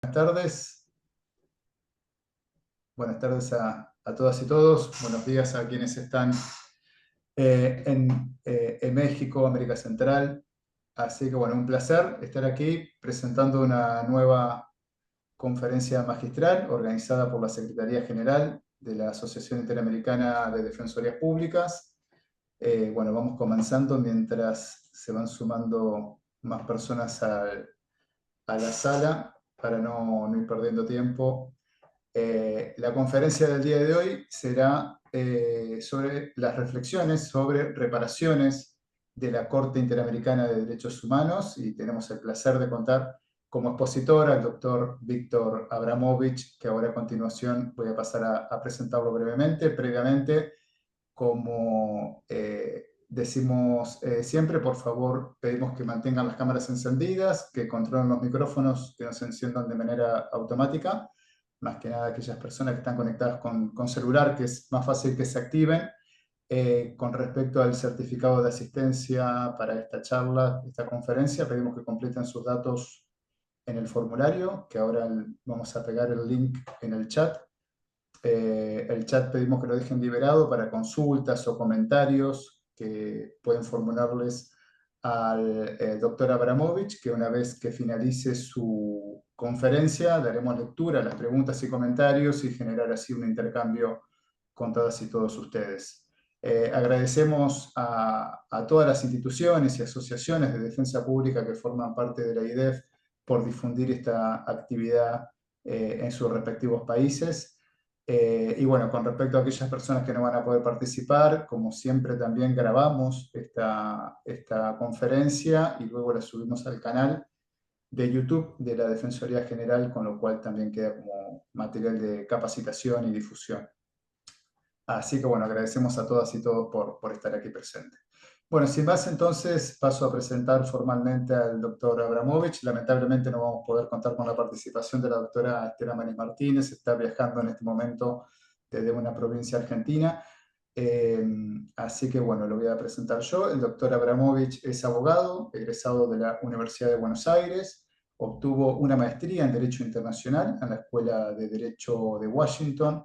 Buenas tardes. Buenas tardes a todas y todos. Buenos días a quienes están en México, América Central. Así que bueno, un placer estar aquí presentando una nueva conferencia magistral organizada por la Secretaría General de la Asociación Interamericana de Defensorías Públicas. Bueno, vamos comenzando mientras se van sumando más personas a la sala para no ir perdiendo tiempo. La conferencia del día de hoy será sobre las reflexiones sobre reparaciones de la Corte Interamericana de Derechos Humanos y tenemos el placer de contar como expositor al doctor Víctor Abramovich, que ahora a continuación voy a pasar a presentarlo brevemente. Previamente, como decimos siempre, por favor, pedimos que mantengan las cámaras encendidas, que controlen los micrófonos, que no se enciendan de manera automática, más que nada aquellas personas que están conectadas con celular, que es más fácil que se activen. Con respecto al certificado de asistencia para esta charla, esta conferencia, pedimos que completen sus datos en el formulario, que ahora vamos a pegar el link en el chat. El chat pedimos que lo dejen liberado para consultas o comentarios que pueden formularles al doctor Abramovich, que una vez que finalice su conferencia daremos lectura a las preguntas y comentarios y generar así un intercambio con todas y todos ustedes. Agradecemos a todas las instituciones y asociaciones de defensa pública que forman parte de la IDEF por difundir esta actividad en sus respectivos países. Y bueno, con respecto a aquellas personas que no van a poder participar, como siempre también grabamos esta conferencia y luego la subimos al canal de YouTube de la Defensoría General, con lo cual también queda como material de capacitación y difusión. Así que bueno, agradecemos a todas y todos por estar aquí presentes. Bueno, sin más, entonces paso a presentar formalmente al doctor Abramovich. Lamentablemente no vamos a poder contar con la participación de la doctora Estela Maris Martínez, está viajando en este momento desde una provincia argentina. Así que bueno, lo voy a presentar yo. El doctor Abramovich es abogado, egresado de la Universidad de Buenos Aires, obtuvo una maestría en Derecho Internacional en la Escuela de Derecho de Washington,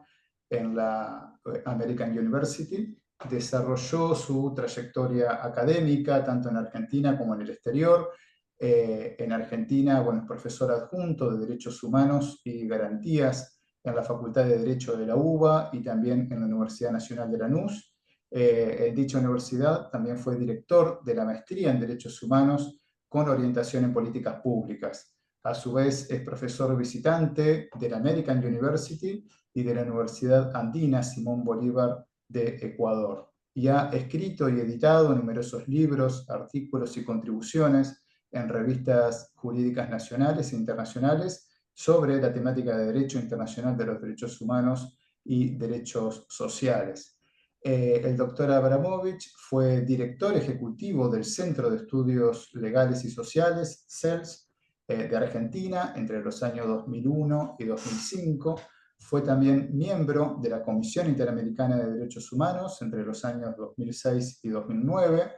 en la American University. Desarrolló su trayectoria académica tanto en Argentina como en el exterior. En Argentina, bueno, es profesor adjunto de Derechos Humanos y Garantías en la Facultad de Derecho de la UBA y también en la Universidad Nacional de Lanús. En dicha universidad también fue director de la maestría en Derechos Humanos con orientación en políticas públicas. A su vez, es profesor visitante de la American University y de la Universidad Andina Simón Bolívar de Ecuador. Y ha escrito y editado numerosos libros, artículos y contribuciones en revistas jurídicas nacionales e internacionales sobre la temática de Derecho Internacional de los Derechos Humanos y Derechos Sociales. El doctor Abramovich fue director ejecutivo del Centro de Estudios Legales y Sociales, CELS, de Argentina entre los años 2001 y 2005. Fue también miembro de la Comisión Interamericana de Derechos Humanos entre los años 2006 y 2009.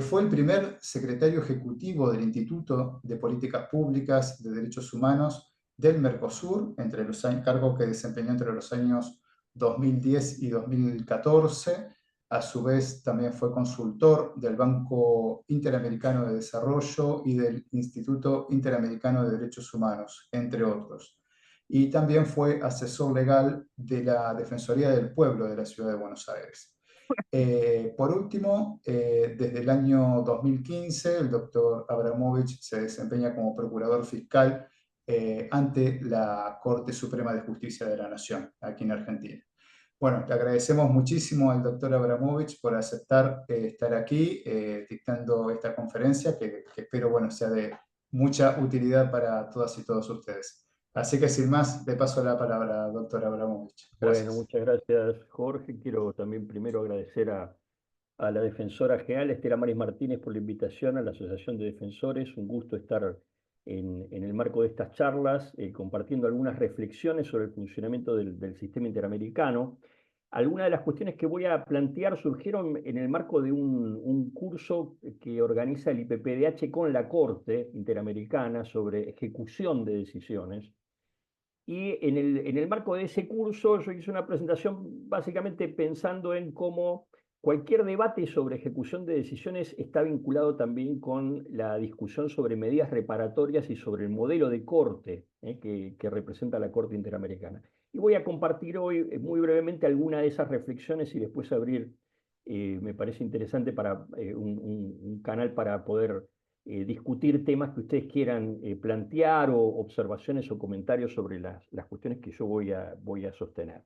Fue el primer secretario ejecutivo del Instituto de Políticas Públicas de Derechos Humanos del Mercosur, entre los años, cargo que desempeñó entre los años 2010 y 2014. A su vez, también fue consultor del Banco Interamericano de Desarrollo y del Instituto Interamericano de Derechos Humanos, entre otros. Y también fue asesor legal de la Defensoría del Pueblo de la Ciudad de Buenos Aires. Por último, desde el año 2015, el doctor Abramovich se desempeña como procurador fiscal ante la Corte Suprema de Justicia de la Nación, aquí en Argentina. Bueno, le agradecemos muchísimo al doctor Abramovich por aceptar estar aquí dictando esta conferencia, que espero bueno, sea de mucha utilidad para todas y todos ustedes. Así que sin más, le paso la palabra, doctor Abramovich. Bueno, Gracias. muchas gracias, Jorge. Quiero también primero agradecer a la defensora general, Estela Maris Martínez, por la invitación a la Asociación de Defensores. Un gusto estar en el marco de estas charlas, compartiendo algunas reflexiones sobre el funcionamiento del sistema interamericano. algunas de las cuestiones que voy a plantear surgieron en el marco de un curso que organiza el IPPDH con la Corte Interamericana sobre ejecución de decisiones. Y en el marco de ese curso yo hice una presentación básicamente pensando en cómo cualquier debate sobre ejecución de decisiones está vinculado también con la discusión sobre medidas reparatorias y sobre el modelo de corte que representa la Corte Interamericana. Y voy a compartir hoy muy brevemente algunas de esas reflexiones y después abrir, me parece interesante, para un canal para poder discutir temas que ustedes quieran plantear o observaciones o comentarios sobre las cuestiones que yo voy a sostener.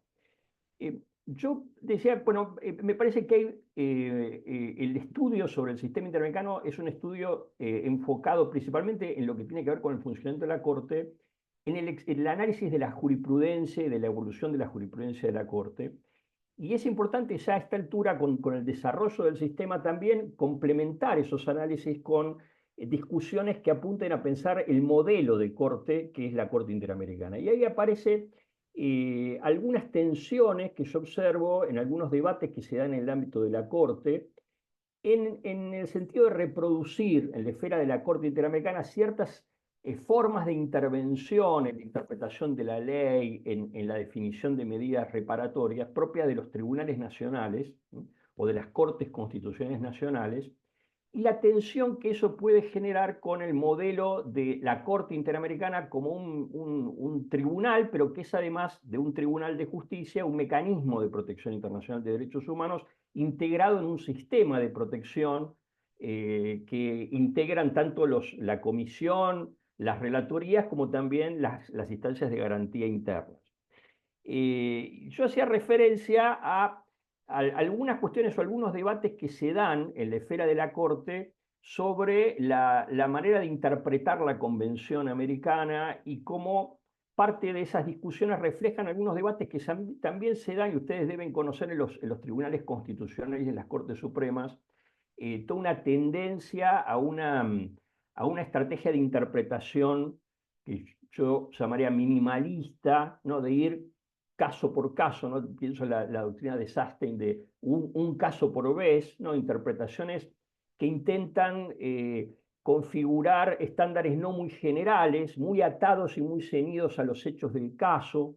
Yo decía, bueno, me parece que el estudio sobre el sistema interamericano es un estudio enfocado principalmente en lo que tiene que ver con el funcionamiento de la Corte, en el análisis de la jurisprudencia y de la evolución de la jurisprudencia de la Corte. Y es importante ya a esta altura, con el desarrollo del sistema, también complementar esos análisis con discusiones que apunten a pensar el modelo de corte que es la Corte Interamericana. Y ahí aparece algunas tensiones que yo observo en algunos debates que se dan en el ámbito de la Corte, en el sentido de reproducir en la esfera de la Corte Interamericana ciertas formas de intervención en la interpretación de la ley, en la definición de medidas reparatorias propias de los tribunales nacionales, ¿sí?, o de las Cortes Constitucionales nacionales, y la tensión que eso puede generar con el modelo de la Corte Interamericana como un tribunal, pero que es además de un tribunal de justicia, un mecanismo de protección internacional de derechos humanos integrado en un sistema de protección que integran tanto la comisión, las relatorías, como también las instancias de garantía internas. Yo hacía referencia a algunas cuestiones o algunos debates que se dan en la esfera de la Corte sobre la manera de interpretar la Convención Americana y cómo parte de esas discusiones reflejan algunos debates que también se dan, y ustedes deben conocer en los tribunales constitucionales y en las Cortes Supremas, toda una tendencia a una estrategia de interpretación que yo llamaría minimalista, ¿no?, de ir caso por caso, ¿no? Pienso en la doctrina de Sustain de un caso por vez, ¿no? Interpretaciones que intentan configurar estándares no muy generales, muy atados y muy ceñidos a los hechos del caso,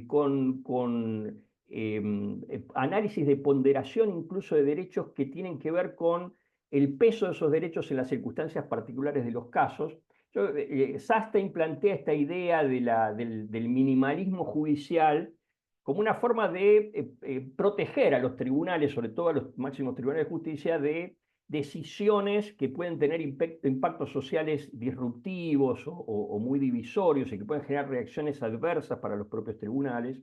con análisis de ponderación incluso de derechos que tienen que ver con el peso de esos derechos en las circunstancias particulares de los casos. Sustain plantea esta idea del minimalismo judicial como una forma de proteger a los tribunales, sobre todo a los máximos tribunales de justicia, de decisiones que pueden tener impactos sociales disruptivos o muy divisorios y que pueden generar reacciones adversas para los propios tribunales.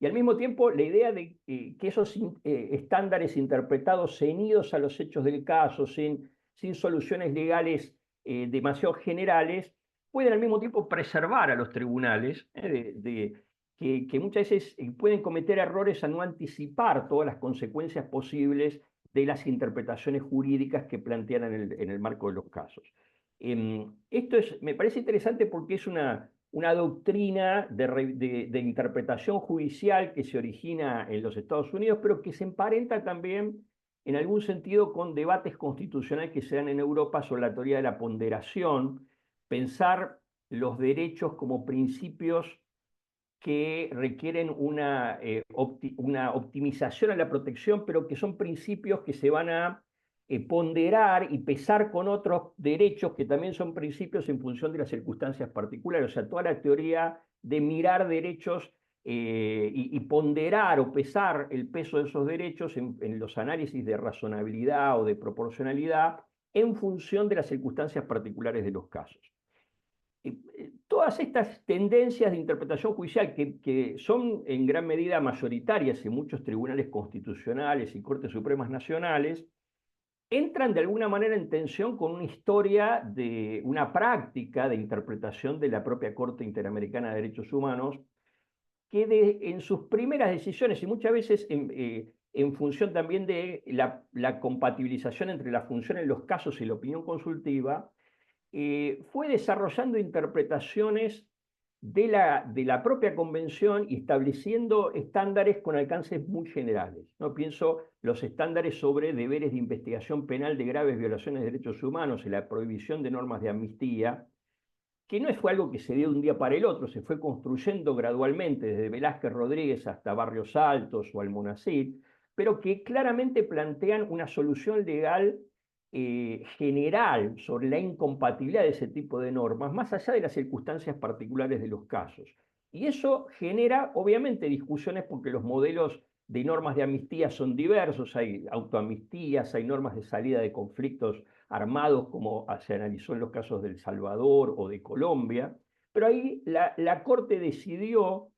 Y al mismo tiempo la idea de que esos estándares interpretados ceñidos a los hechos del caso, sin soluciones legales demasiado generales, pueden al mismo tiempo preservar a los tribunales que muchas veces pueden cometer errores a no anticipar todas las consecuencias posibles de las interpretaciones jurídicas que plantean en el marco de los casos. Esto me parece interesante porque es una doctrina de interpretación judicial que se origina en los Estados Unidos, pero que se emparenta también en algún sentido con debates constitucionales que se dan en Europa sobre la teoría de la ponderación, pensar los derechos como principios que requieren una optimización a la protección, pero que son principios que se van a ponderar y pesar con otros derechos que también son principios en función de las circunstancias particulares. O sea, toda la teoría de mirar derechos y ponderar o pesar el peso de esos derechos en los análisis de razonabilidad o de proporcionalidad en función de las circunstancias particulares de los casos. Todas estas tendencias de interpretación judicial que son en gran medida mayoritarias en muchos tribunales constitucionales y Cortes Supremas nacionales, entran de alguna manera en tensión con una historia de una práctica de interpretación de la propia Corte Interamericana de Derechos Humanos, que en sus primeras decisiones, y muchas veces en función también de la compatibilización entre la función en los casos y la opinión consultiva, fue desarrollando interpretaciones de la propia convención y estableciendo estándares con alcances muy generales. ¿No? Pienso los estándares sobre deberes de investigación penal de graves violaciones de derechos humanos y la prohibición de normas de amnistía, que no fue algo que se dio de un día para el otro, se fue construyendo gradualmente desde Velázquez Rodríguez hasta Barrios Altos o Almonacid, pero que claramente plantean una solución legal general sobre la incompatibilidad de ese tipo de normas, más allá de las circunstancias particulares de los casos. Y eso genera, obviamente, discusiones porque los modelos de normas de amnistía son diversos, hay autoamnistías, hay normas de salida de conflictos armados, como se analizó en los casos de El Salvador o de Colombia, pero ahí la Corte decidió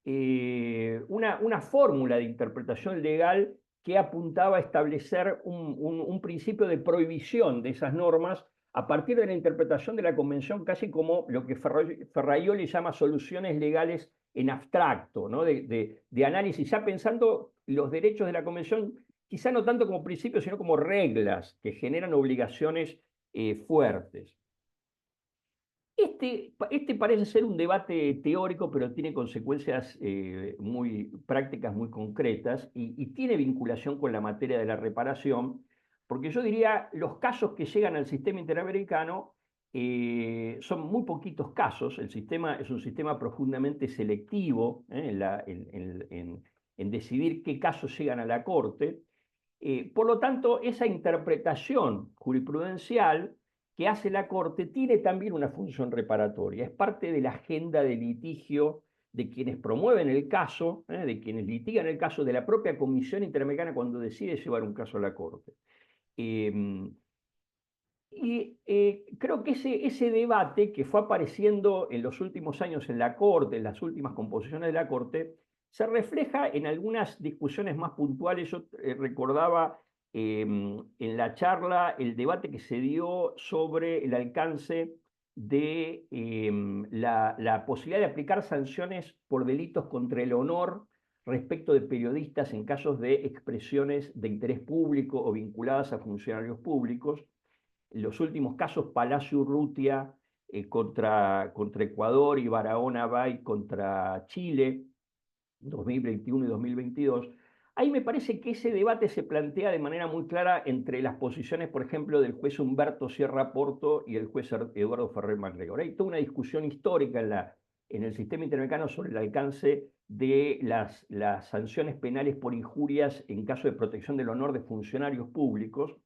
una fórmula de interpretación legal que apuntaba a establecer un principio de prohibición de esas normas a partir de la interpretación de la Convención, casi como lo que Ferraioli llama soluciones legales en abstracto, ¿no? De análisis, ya pensando los derechos de la Convención, quizá no tanto como principios, sino como reglas que generan obligaciones fuertes. Este parece ser un debate teórico, pero tiene consecuencias muy prácticas, muy concretas, y tiene vinculación con la materia de la reparación, porque yo diría, los casos que llegan al sistema interamericano son muy poquitos casos. El sistema es un sistema profundamente selectivo en decidir qué casos llegan a la Corte. Por lo tanto, esa interpretación jurisprudencial que hace la Corte tiene también una función reparatoria. Es parte de la agenda de litigio de quienes promueven el caso, de quienes litigan el caso, de la propia Comisión Interamericana cuando decide llevar un caso a la Corte. Creo que ese debate que fue apareciendo en los últimos años en la Corte, en las últimas composiciones de la Corte, se refleja en algunas discusiones más puntuales. Yo recordaba en la charla el debate que se dio sobre el alcance de la posibilidad de aplicar sanciones por delitos contra el honor respecto de periodistas en casos de expresiones de interés público o vinculadas a funcionarios públicos. Los últimos casos, Palacio Urrutia contra Ecuador y Barahona Bay contra Chile, 2021 y 2022, ahí me parece que ese debate se plantea de manera muy clara entre las posiciones, por ejemplo, del juez Humberto Sierra Porto y el juez Eduardo Ferrer MacGregor. Hay toda una discusión histórica en el sistema interamericano sobre el alcance de las sanciones penales por injurias en caso de protección del honor de funcionarios públicos.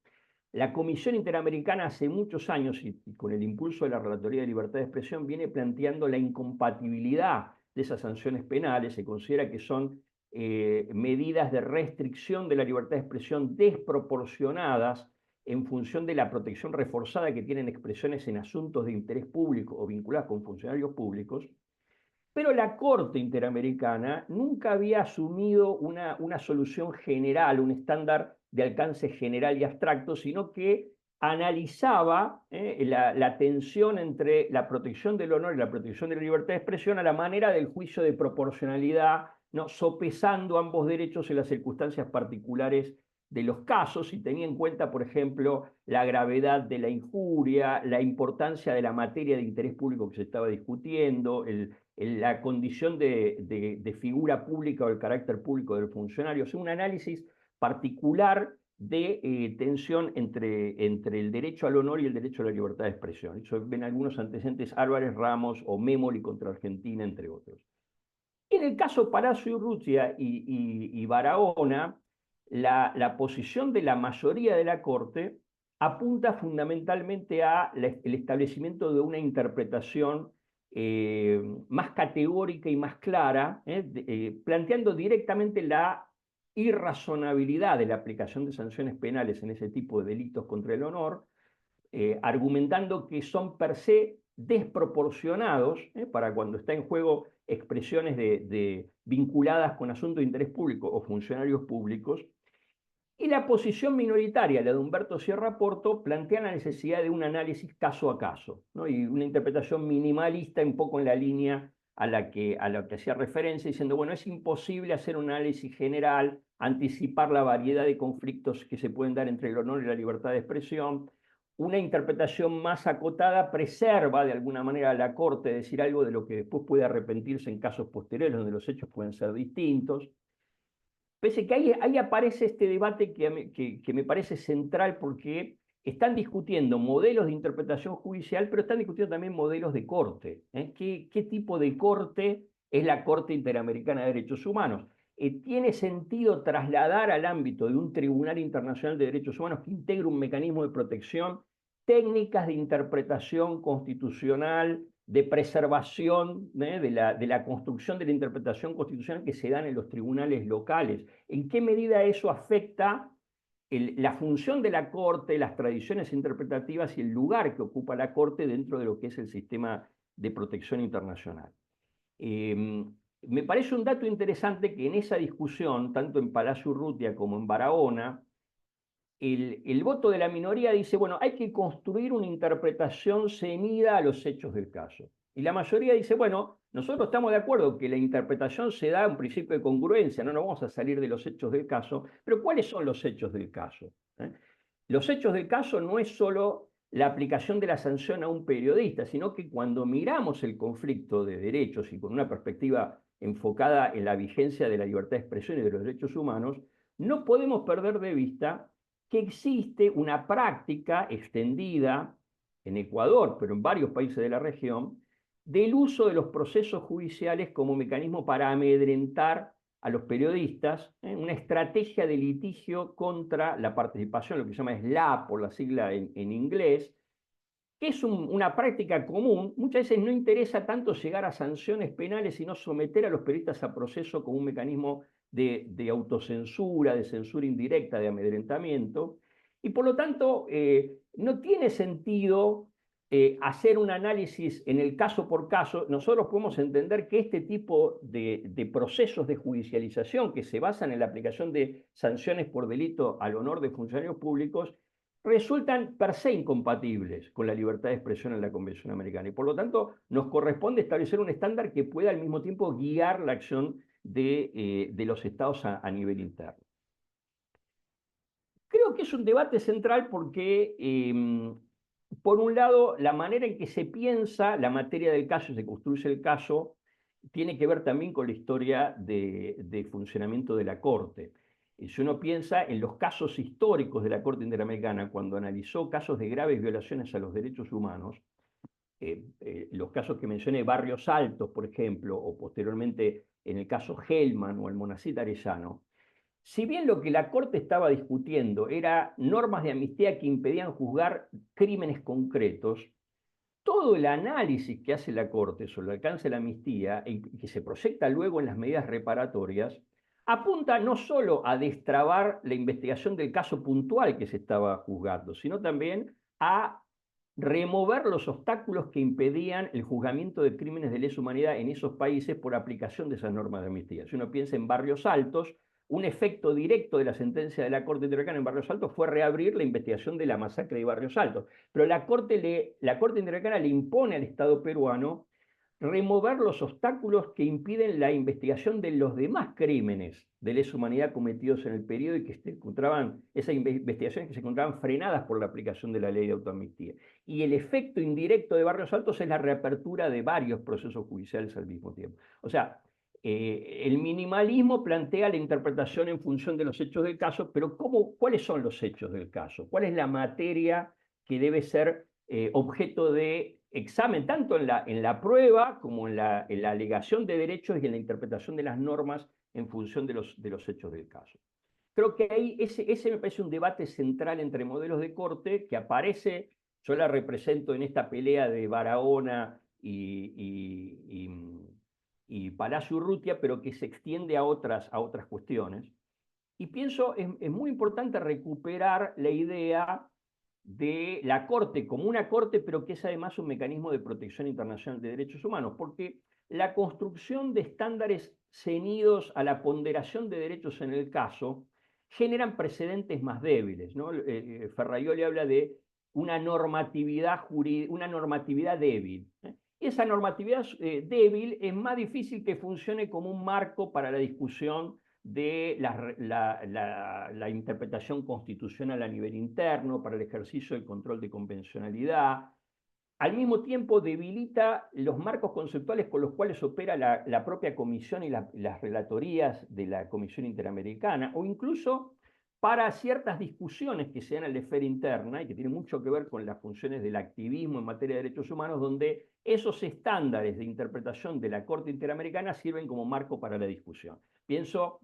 La Comisión Interamericana hace muchos años, y con el impulso de la Relatoría de Libertad de Expresión, viene planteando la incompatibilidad de esas sanciones penales. Se considera que son medidas de restricción de la libertad de expresión desproporcionadas en función de la protección reforzada que tienen expresiones en asuntos de interés público o vinculadas con funcionarios públicos. Pero la Corte Interamericana nunca había asumido una solución general, un estándar de alcance general y abstracto, sino que analizaba la tensión entre la protección del honor y la protección de la libertad de expresión a la manera del juicio de proporcionalidad, ¿no? Sopesando ambos derechos en las circunstancias particulares de los casos, y tenía en cuenta, por ejemplo, la gravedad de la injuria, la importancia de la materia de interés público que se estaba discutiendo, la condición de figura pública o el carácter público del funcionario. O sea, un análisis particular de tensión entre el derecho al honor y el derecho a la libertad de expresión. Eso ven algunos antecedentes, Álvarez Ramos o Memoli contra Argentina, entre otros. En el caso Palacio Urrutia y Barahona, la posición de la mayoría de la Corte apunta fundamentalmente a el establecimiento de una interpretación más categórica y más clara, planteando directamente la irrazonabilidad de la aplicación de sanciones penales en ese tipo de delitos contra el honor, argumentando que son per se desproporcionados para cuando está en juego expresiones vinculadas con asuntos de interés público o funcionarios públicos. Y la posición minoritaria, la de Humberto Sierra Porto, plantea la necesidad de un análisis caso a caso, ¿no? Y una interpretación minimalista, un poco en la línea a la que hacía referencia, diciendo, bueno, es imposible hacer un análisis general, anticipar la variedad de conflictos que se pueden dar entre el honor y la libertad de expresión. una interpretación más acotada preserva de alguna manera a la Corte decir algo de lo que después puede arrepentirse en casos posteriores donde los hechos pueden ser distintos. Pese que ahí aparece este debate que me parece central porque están discutiendo modelos de interpretación judicial, pero están discutiendo también modelos de corte. ¿Qué tipo de corte es la Corte Interamericana de Derechos Humanos? ¿Tiene sentido trasladar al ámbito de un Tribunal Internacional de Derechos Humanos que integre un mecanismo de protección técnicas de interpretación constitucional, de preservación de la construcción de la interpretación constitucional que se dan en los tribunales locales? ¿En qué medida eso afecta la función de la Corte, las tradiciones interpretativas y el lugar que ocupa la Corte dentro de lo que es el sistema de protección internacional? Me parece un dato interesante que en esa discusión, tanto en Palacio Urrutia como en Barahona, el voto de la minoría dice, bueno, hay que construir una interpretación ceñida a los hechos del caso. Y la mayoría dice, bueno, nosotros estamos de acuerdo que la interpretación se da un principio de congruencia, no nos vamos a salir de los hechos del caso, pero ¿cuáles son los hechos del caso? Los hechos del caso no es solo la aplicación de la sanción a un periodista, sino que cuando miramos el conflicto de derechos y con una perspectiva enfocada en la vigencia de la libertad de expresión y de los derechos humanos, no podemos perder de vista que existe una práctica extendida en Ecuador, pero en varios países de la región, del uso de los procesos judiciales como mecanismo para amedrentar a los periodistas, una estrategia de litigio contra la participación, lo que se llama SLAPP por la sigla en inglés, que es una práctica común. Muchas veces no interesa tanto llegar a sanciones penales, sino someter a los periodistas a proceso como un mecanismo de autocensura, de censura indirecta, de amedrentamiento. Y por lo tanto, no tiene sentido hacer un análisis en el caso por caso. Nosotros podemos entender que este tipo de procesos de judicialización que se basan en la aplicación de sanciones por delito al honor de funcionarios públicos resultan per se incompatibles con la libertad de expresión en la Convención Americana. Y por lo tanto, nos corresponde establecer un estándar que pueda al mismo tiempo guiar la acción de los estados a nivel interno. Creo que es un debate central porque, por un lado, la manera en que se piensa la materia del caso y se construye el caso tiene que ver también con la historia de funcionamiento de la Corte. Si uno piensa en los casos históricos de la Corte Interamericana, cuando analizó casos de graves violaciones a los derechos humanos, los casos que mencioné, Barrios Altos, por ejemplo, o posteriormente en el caso Hellman o el Monacit Arellano, si bien lo que la Corte estaba discutiendo era normas de amnistía que impedían juzgar crímenes concretos, todo el análisis que hace la Corte sobre el alcance de la amnistía y que se proyecta luego en las medidas reparatorias, apunta no solo a destrabar la investigación del caso puntual que se estaba juzgando, sino también a remover los obstáculos que impedían el juzgamiento de crímenes de lesa humanidad en esos países por aplicación de esas normas de amnistía. Si uno piensa en Barrios Altos, un efecto directo de la sentencia de la Corte Interamericana en Barrios Altos fue reabrir la investigación de la masacre de Barrios Altos. Pero la Corte Interamericana le impone al Estado peruano remover los obstáculos que impiden la investigación de los demás crímenes de lesa humanidad cometidos en el periodo y que se encontraban, esas investigaciones que se encontraban frenadas por la aplicación de la ley de autoamnistía. Y el efecto indirecto de Barrios Altos es la reapertura de varios procesos judiciales al mismo tiempo. O sea, el minimalismo plantea la interpretación en función de los hechos del caso, pero ¿cuáles son los hechos del caso? ¿Cuál es la materia que debe ser objeto de examen, tanto en la prueba como en la alegación de derechos y en la interpretación de las normas en función de los hechos del caso? Creo que ahí ese me parece un debate central entre modelos de corte que aparece, yo la represento en esta pelea de Barahona y Palacio Urrutia, pero que se extiende a otras cuestiones. Y pienso, es muy importante recuperar la idea de la Corte como una Corte, pero que es además un mecanismo de protección internacional de derechos humanos, porque la construcción de estándares ceñidos a la ponderación de derechos en el caso generan precedentes más débiles, ¿no? Ferraioli habla de una normatividad débil. Y esa normatividad débil es más difícil que funcione como un marco para la discusión de la interpretación constitucional a nivel interno, para el ejercicio del control de convencionalidad. Al mismo tiempo debilita los marcos conceptuales con los cuales opera la propia Comisión y las relatorías de la Comisión Interamericana, o incluso para ciertas discusiones que se dan en la esfera interna y que tienen mucho que ver con las funciones del activismo en materia de derechos humanos, donde esos estándares de interpretación de la Corte Interamericana sirven como marco para la discusión. Pienso,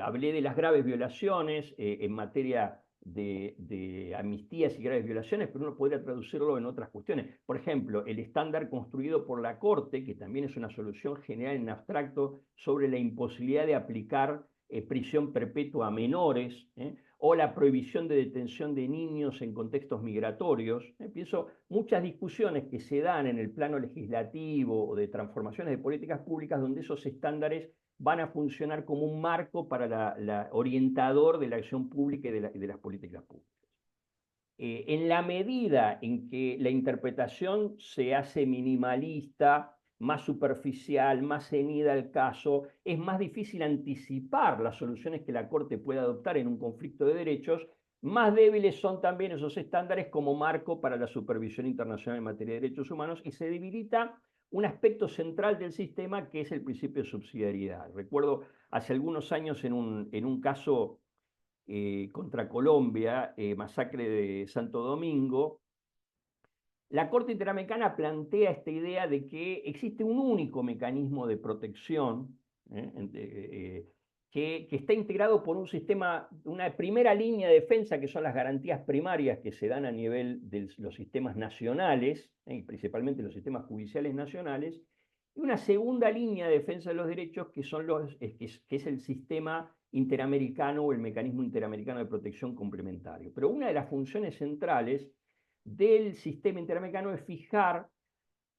hablé de las graves violaciones en materia de amnistías y graves violaciones, pero uno podría traducirlo en otras cuestiones. Por ejemplo, el estándar construido por la Corte, que también es una solución general en abstracto sobre la imposibilidad de aplicar prisión perpetua a menores, o la prohibición de detención de niños en contextos migratorios. Pienso muchas discusiones que se dan en el plano legislativo o de transformaciones de políticas públicas donde esos estándares van a funcionar como un marco para la orientador de la acción pública y de las políticas públicas. En la medida en que la interpretación se hace minimalista, más superficial, más ceñida al caso, es más difícil anticipar las soluciones que la Corte puede adoptar en un conflicto de derechos. Más débiles son también esos estándares como marco para la supervisión internacional en materia de derechos humanos, y se debilita un aspecto central del sistema, que es el principio de subsidiariedad. Recuerdo hace algunos años en un caso contra Colombia, masacre de Santo Domingo, la Corte Interamericana plantea esta idea de que existe un único mecanismo de protección, que está integrado por un sistema, una primera línea de defensa, que son las garantías primarias que se dan a nivel de los sistemas nacionales, y principalmente los sistemas judiciales nacionales, y una segunda línea de defensa de los derechos, que es el sistema interamericano o el mecanismo interamericano de protección complementario. Pero una de las funciones centrales del sistema interamericano es fijar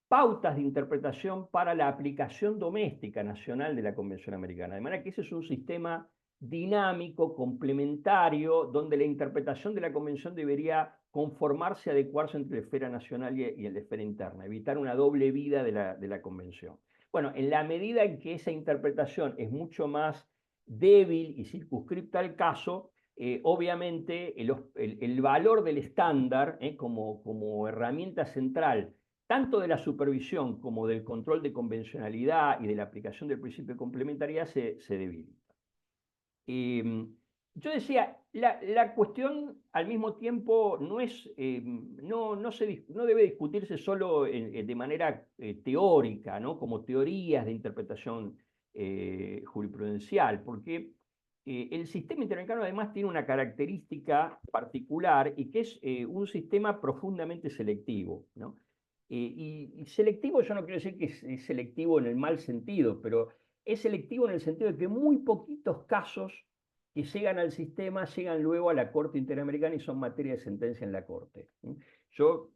pautas de interpretación para la aplicación doméstica nacional de la Convención Americana. De manera que ese es un sistema dinámico, complementario, donde la interpretación de la Convención debería conformarse, adecuarse entre la esfera nacional y la esfera interna, evitar una doble vida de la Convención. Bueno, en la medida en que esa interpretación es mucho más débil y circunscripta al caso, obviamente el valor del estándar como herramienta central, tanto de la supervisión como del control de convencionalidad y de la aplicación del principio de complementariedad, se debilita. Yo decía, la cuestión al mismo tiempo no debe discutirse solo de manera teórica, ¿no? Como teorías de interpretación jurisprudencial, porque el sistema interamericano además tiene una característica particular, y que es un sistema profundamente selectivo, ¿no? Y selectivo, yo no quiero decir que es selectivo en el mal sentido, pero es selectivo en el sentido de que muy poquitos casos que llegan al sistema llegan luego a la Corte Interamericana y son materia de sentencia en la Corte. Yo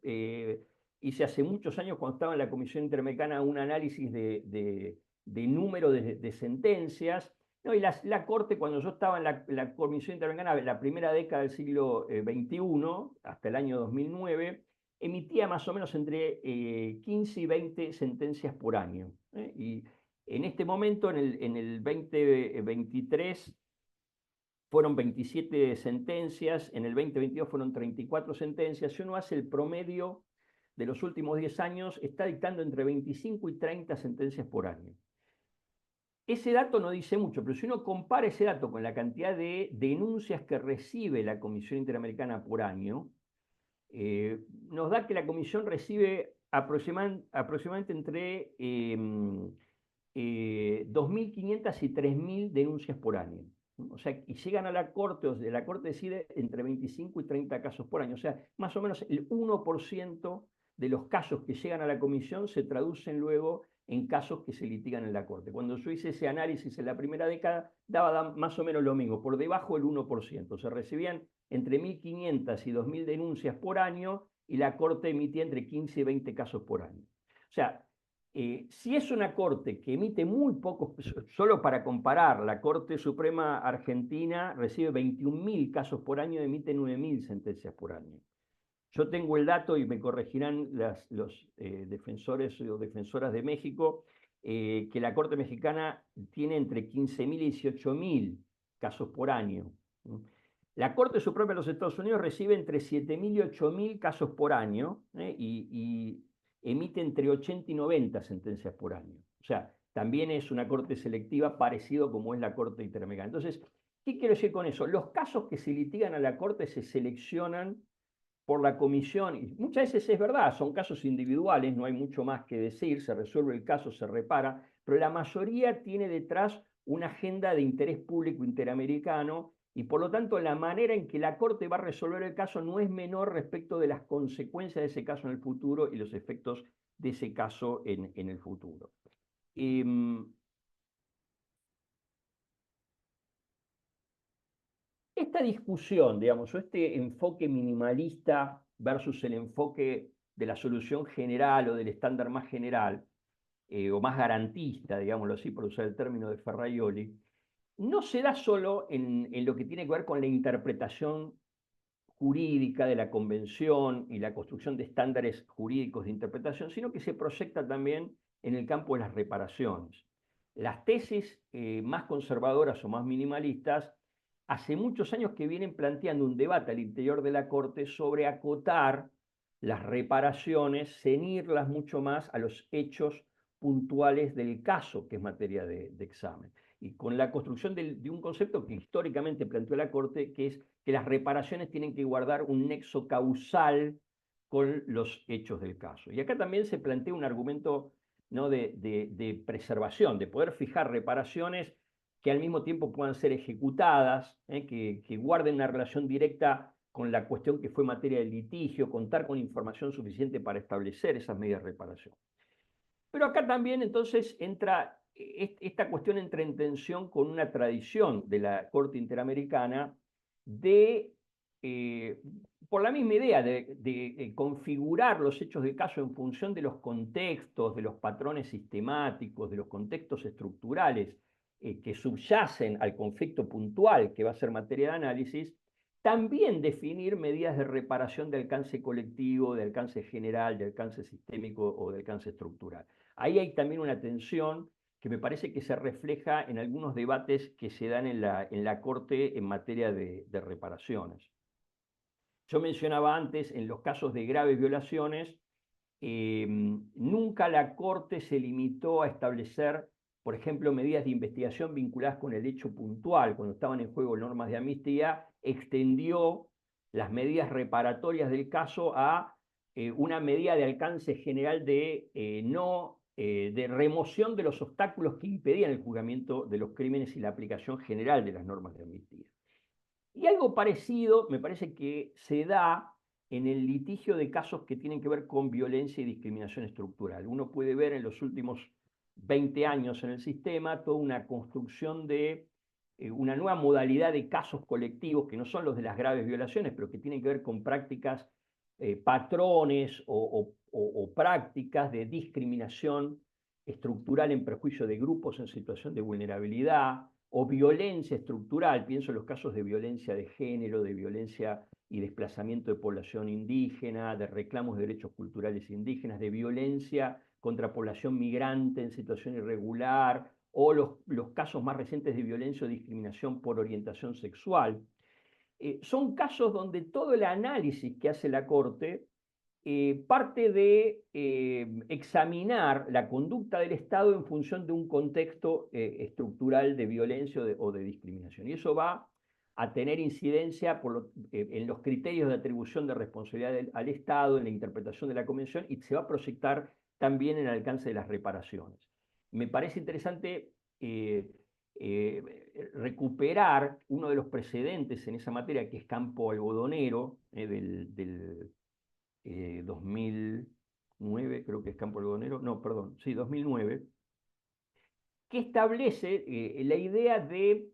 hice hace muchos años, cuando estaba en la Comisión Interamericana, un análisis de número de sentencias, ¿no? Y la Corte, cuando yo estaba en la Comisión Interamericana, en la primera década del siglo XXI, hasta el año 2009, emitía más o menos entre 15 y 20 sentencias por año. Y en este momento, en el 2023, fueron 27 sentencias, en el 2022 fueron 34 sentencias. Si uno hace el promedio de los últimos 10 años, está dictando entre 25 y 30 sentencias por año. Ese dato no dice mucho, pero si uno compara ese dato con la cantidad de denuncias que recibe la Comisión Interamericana por año, nos da que la Comisión recibe aproximadamente entre 2.500 y 3.000 denuncias por año. O sea, y llegan a la Corte, o sea, la Corte decide entre 25 y 30 casos por año. O sea, más o menos el 1% de los casos que llegan a la Comisión se traducen luego en casos que se litigan en la Corte. Cuando yo hice ese análisis en la primera década, daba más o menos lo mismo, por debajo del 1%. Se recibían entre 1.500 y 2.000 denuncias por año, y la Corte emitía entre 15 y 20 casos por año. O sea, si es una Corte que emite muy pocos, solo para comparar, la Corte Suprema Argentina recibe 21.000 casos por año y emite 9.000 sentencias por año. Yo tengo el dato, y me corregirán los defensores o defensoras de México, que la Corte mexicana tiene entre 15.000 y 18.000 casos por año. La Corte Suprema de los Estados Unidos recibe entre 7.000 y 8.000 casos por año, y emite entre 80 y 90 sentencias por año. O sea, también es una corte selectiva parecido como es la Corte Interamericana. Entonces, ¿qué quiero decir con eso? Los casos que se litigan a la Corte se seleccionan por la comisión, y muchas veces es verdad, son casos individuales, no hay mucho más que decir, se resuelve el caso, se repara, pero la mayoría tiene detrás una agenda de interés público interamericano, y por lo tanto la manera en que la Corte va a resolver el caso no es menor respecto de las consecuencias de ese caso en el futuro y los efectos de ese caso en el futuro. Esta discusión, digamos, o este enfoque minimalista versus el enfoque de la solución general o del estándar más general, o más garantista, digámoslo así, por usar el término de Ferraioli, no se da solo en lo que tiene que ver con la interpretación jurídica de la convención y la construcción de estándares jurídicos de interpretación, sino que se proyecta también en el campo de las reparaciones. Las tesis más conservadoras o más minimalistas hace muchos años que vienen planteando un debate al interior de la Corte sobre acotar las reparaciones, ceñirlas mucho más a los hechos puntuales del caso que es materia de examen. Y con la construcción de un concepto que históricamente planteó la Corte, que es que las reparaciones tienen que guardar un nexo causal con los hechos del caso. Y acá también se plantea un argumento, ¿no?, de preservación, de poder fijar reparaciones que al mismo tiempo puedan ser ejecutadas, que guarden una relación directa con la cuestión que fue materia de litigio, contar con información suficiente para establecer esas medidas de reparación. Pero acá también entonces entra, esta cuestión entra en tensión con una tradición de la Corte Interamericana de, por la misma idea de configurar los hechos de caso en función de los contextos, de los patrones sistemáticos, de los contextos estructurales que subyacen al conflicto puntual que va a ser materia de análisis, también definir medidas de reparación de alcance colectivo, de alcance general, de alcance sistémico o de alcance estructural. Ahí hay también una tensión que me parece que se refleja en algunos debates que se dan en la Corte en materia de reparaciones. Yo mencionaba antes, en los casos de graves violaciones, nunca la Corte se limitó a establecer, por ejemplo, medidas de investigación vinculadas con el hecho puntual. Cuando estaban en juego normas de amnistía, extendió las medidas reparatorias del caso a una medida de alcance general de remoción de los obstáculos que impedían el juzgamiento de los crímenes y la aplicación general de las normas de amnistía. Y algo parecido me parece que se da en el litigio de casos que tienen que ver con violencia y discriminación estructural. Uno puede ver en los últimos 20 años en el sistema toda una construcción de una nueva modalidad de casos colectivos que no son los de las graves violaciones, pero que tienen que ver con prácticas, patrones o prácticas de discriminación estructural en perjuicio de grupos en situación de vulnerabilidad, o violencia estructural, pienso en los casos de violencia de género, de violencia y desplazamiento de población indígena, de reclamos de derechos culturales indígenas, de violencia contra población migrante en situación irregular, o los casos más recientes de violencia o discriminación por orientación sexual. Son casos donde todo el análisis que hace la Corte parte de examinar la conducta del Estado en función de un contexto estructural de violencia o de discriminación. Y eso va a tener incidencia en los criterios de atribución de responsabilidad al Estado, en la interpretación de la Convención, y se va a proyectar también en el alcance de las reparaciones. Me parece interesante recuperar uno de los precedentes en esa materia, que es Campo Algodonero, del 2009, creo que es Campo Algodonero, no, perdón, sí, 2009, que establece la idea de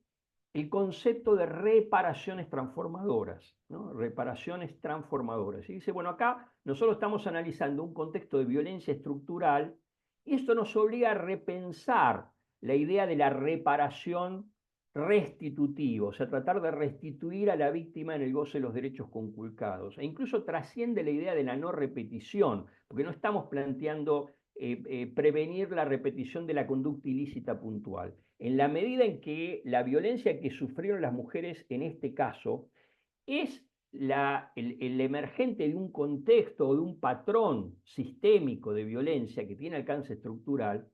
el concepto de reparaciones transformadoras, ¿no? Reparaciones transformadoras. Y dice, bueno, acá nosotros estamos analizando un contexto de violencia estructural y esto nos obliga a repensar la idea de la reparación restitutiva, o sea, tratar de restituir a la víctima en el goce de los derechos conculcados. E incluso trasciende la idea de la no repetición, porque no estamos planteando prevenir la repetición de la conducta ilícita puntual. En la medida en que la violencia que sufrieron las mujeres en este caso es el emergente de un contexto o de un patrón sistémico de violencia que tiene alcance estructural,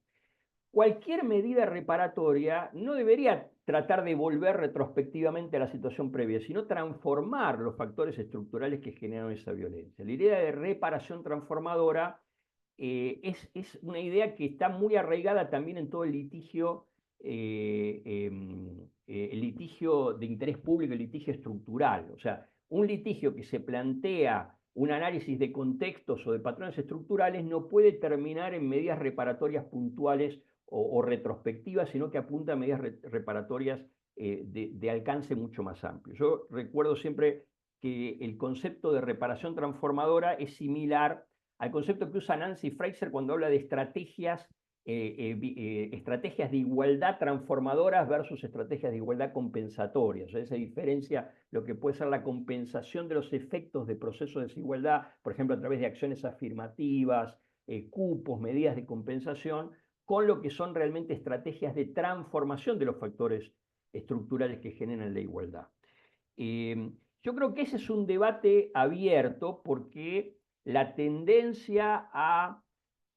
cualquier medida reparatoria no debería tratar de volver retrospectivamente a la situación previa, sino transformar los factores estructurales que generan esa violencia. La idea de reparación transformadora es una idea que está muy arraigada también en todo el litigio de interés público, el litigio estructural. O sea, un litigio que se plantea un análisis de contextos o de patrones estructurales no puede terminar en medidas reparatorias puntuales o retrospectivas, sino que apunta a medidas reparatorias de alcance mucho más amplio. Yo recuerdo siempre que el concepto de reparación transformadora es similar al concepto que usa Nancy Fraser cuando habla de estrategias de igualdad transformadoras versus estrategias de igualdad compensatorias. O sea, esa diferencia, lo que puede ser la compensación de los efectos de procesos de desigualdad, por ejemplo, a través de acciones afirmativas, cupos, medidas de compensación, con lo que son realmente estrategias de transformación de los factores estructurales que generan la igualdad. Yo creo que ese es un debate abierto porque la tendencia a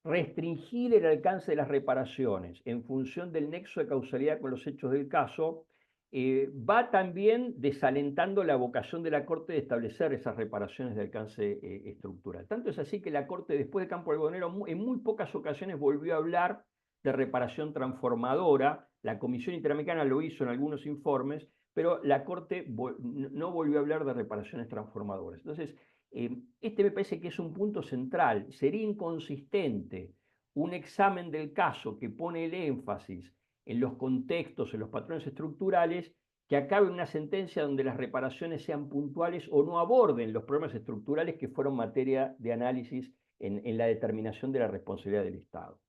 restringir el alcance de las reparaciones en función del nexo de causalidad con los hechos del caso va también desalentando la vocación de la Corte de establecer esas reparaciones de alcance estructural. Tanto es así que la Corte, después de Campo Algodonero, en muy pocas ocasiones volvió a hablar de reparación transformadora. La Comisión Interamericana lo hizo en algunos informes, pero la Corte no volvió a hablar de reparaciones transformadoras. Entonces, este me parece que es un punto central. Sería inconsistente un examen del caso que pone el énfasis en los contextos, en los patrones estructurales, que acabe en una sentencia donde las reparaciones sean puntuales o no aborden los problemas estructurales que fueron materia de análisis en la determinación de la responsabilidad del Estado.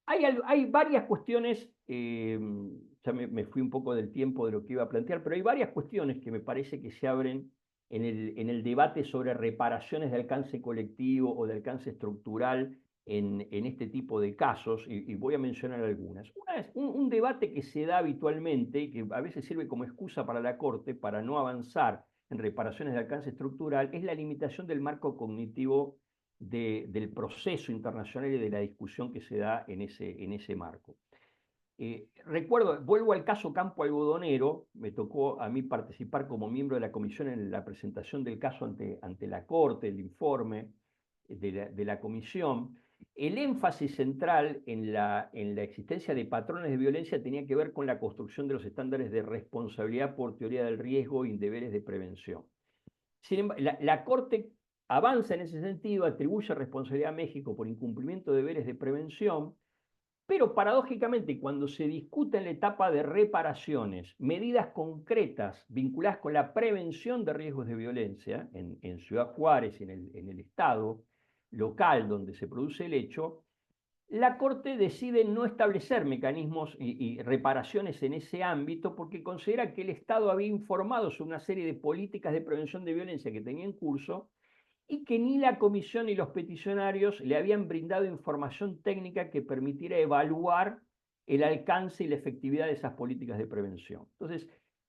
Hay varias cuestiones, ya me fui un poco del tiempo de lo que iba a plantear, pero hay varias cuestiones que me parece que se abren en el debate sobre reparaciones de alcance colectivo o de alcance estructural en este tipo de casos, y voy a mencionar algunas. Una es un debate que se da habitualmente y que a veces sirve como excusa para la Corte para no avanzar en reparaciones de alcance estructural, es la limitación del marco cognitivo del proceso internacional y de la discusión que se da en ese marco. Recuerdo, vuelvo al caso Campo Algodonero, me tocó a mí participar como miembro de la comisión en la presentación del caso ante la Corte, el informe de la comisión. El énfasis central en la existencia de patrones de violencia tenía que ver con la construcción de los estándares de responsabilidad por teoría del riesgo y deberes de prevención. Sin embargo, la Corte avanza en ese sentido, atribuye responsabilidad a México por incumplimiento de deberes de prevención, pero paradójicamente cuando se discute en la etapa de reparaciones medidas concretas vinculadas con la prevención de riesgos de violencia en Ciudad Juárez y en el estado local donde se produce el hecho, la Corte decide no establecer mecanismos y reparaciones en ese ámbito porque considera que el Estado había informado sobre una serie de políticas de prevención de violencia que tenía en curso y que ni la comisión ni los peticionarios le habían brindado información técnica que permitiera evaluar el alcance y la efectividad de esas políticas de prevención. Entonces,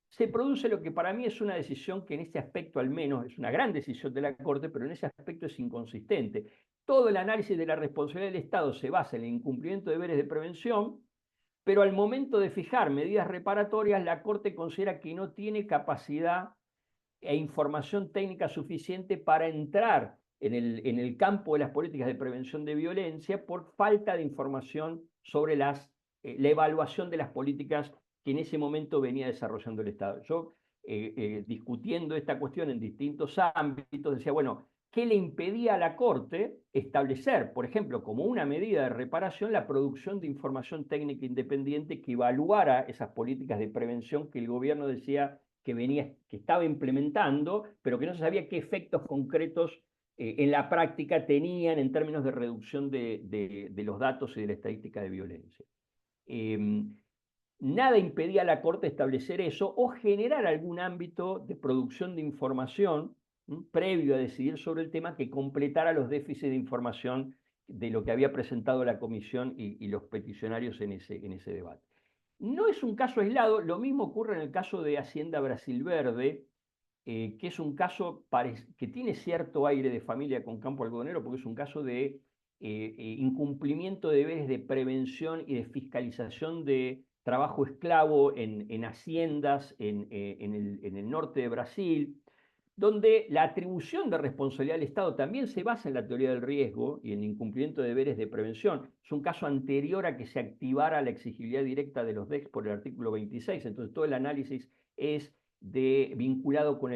se produce lo que para mí es una decisión que en este aspecto al menos es una gran decisión de la Corte, pero en ese aspecto es inconsistente. Todo el análisis de la responsabilidad del Estado se basa en el incumplimiento de deberes de prevención, pero al momento de fijar medidas reparatorias, la Corte considera que no tiene capacidad e información técnica suficiente para entrar en el campo de las políticas de prevención de violencia por falta de información sobre la evaluación de las políticas que en ese momento venía desarrollando el Estado. Yo, discutiendo esta cuestión en distintos ámbitos, decía, bueno, ¿qué le impedía a la Corte establecer, por ejemplo, como una medida de reparación, la producción de información técnica independiente que evaluara esas políticas de prevención que el gobierno decía que estaba implementando, pero que no se sabía qué efectos concretos en la práctica tenían en términos de reducción de los datos y de la estadística de violencia? Nada impedía a la Corte establecer eso o generar algún ámbito de producción de información previo a decidir sobre el tema que completara los déficits de información de lo que había presentado la comisión y los peticionarios en ese debate. No es un caso aislado, lo mismo ocurre en el caso de Hacienda Brasil Verde, que es un caso que tiene cierto aire de familia con Campo Algodonero, porque es un caso de incumplimiento de deberes de prevención y de fiscalización de trabajo esclavo en haciendas en el norte de Brasil, donde la atribución de responsabilidad del Estado también se basa en la teoría del riesgo y en el incumplimiento de deberes de prevención. Es un caso anterior a que se activara la exigibilidad directa de los DEX por el artículo 26, entonces todo el análisis es vinculado con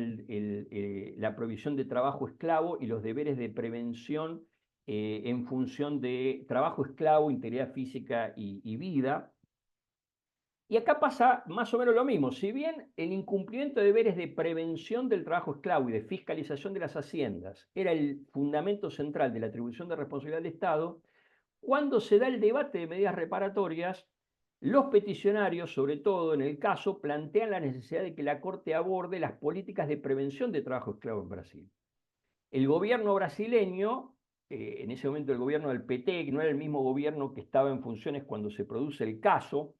la provisión de trabajo esclavo y los deberes de prevención en función de trabajo esclavo, integridad física y vida. Y acá pasa más o menos lo mismo. Si bien el incumplimiento de deberes de prevención del trabajo esclavo y de fiscalización de las haciendas era el fundamento central de la atribución de responsabilidad del Estado, cuando se da el debate de medidas reparatorias, los peticionarios, sobre todo en el caso, plantean la necesidad de que la Corte aborde las políticas de prevención de trabajo esclavo en Brasil. El gobierno brasileño, en ese momento el gobierno del PT, que no era el mismo gobierno que estaba en funciones cuando se produce el caso,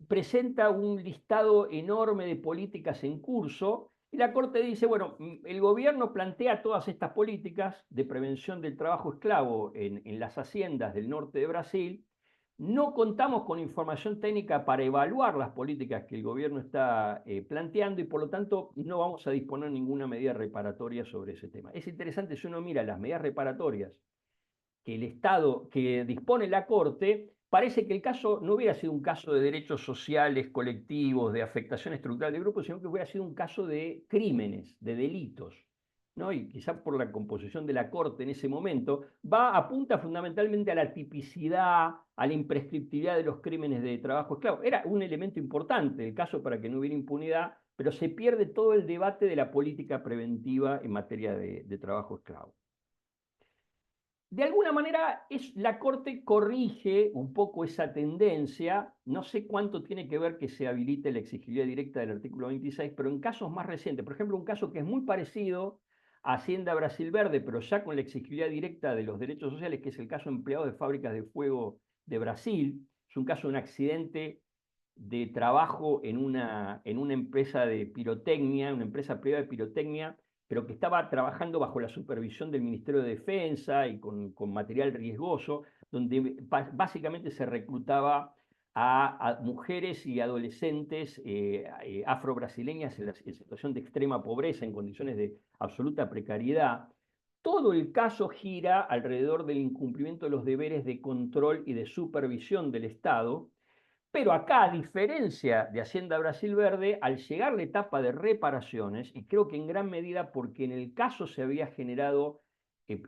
presenta un listado enorme de políticas en curso y la Corte dice, bueno, el gobierno plantea todas estas políticas de prevención del trabajo esclavo en las haciendas del norte de Brasil, no contamos con información técnica para evaluar las políticas que el gobierno está planteando y por lo tanto no vamos a disponer ninguna medida reparatoria sobre ese tema. Es interesante si uno mira las medidas reparatorias que el Estado, que dispone la Corte, parece que el caso no hubiera sido un caso de derechos sociales colectivos, de afectación estructural de grupos, sino que hubiera sido un caso de crímenes, de delitos. ¿No? Y quizás por la composición de la Corte en ese momento, apunta fundamentalmente a la tipicidad, a la imprescriptibilidad de los crímenes de trabajo esclavo. Era un elemento importante el caso para que no hubiera impunidad, pero se pierde todo el debate de la política preventiva en materia de trabajo esclavo. De alguna manera la Corte corrige un poco esa tendencia, no sé cuánto tiene que ver que se habilite la exigibilidad directa del artículo 26, pero en casos más recientes, por ejemplo, un caso que es muy parecido a Hacienda Brasil Verde, pero ya con la exigibilidad directa de los derechos sociales, que es el caso de empleados de fábricas de fuego de Brasil, es un caso de un accidente de trabajo en una empresa de pirotecnia, una empresa privada de pirotecnia, pero que estaba trabajando bajo la supervisión del Ministerio de Defensa y con material riesgoso, donde básicamente se reclutaba a mujeres y adolescentes afro-brasileñas en situación de extrema pobreza, en condiciones de absoluta precariedad. Todo el caso gira alrededor del incumplimiento de los deberes de control y de supervisión del Estado, pero acá, a diferencia de Hacienda Brasil Verde, al llegar la etapa de reparaciones, y creo que en gran medida porque en el caso se había generado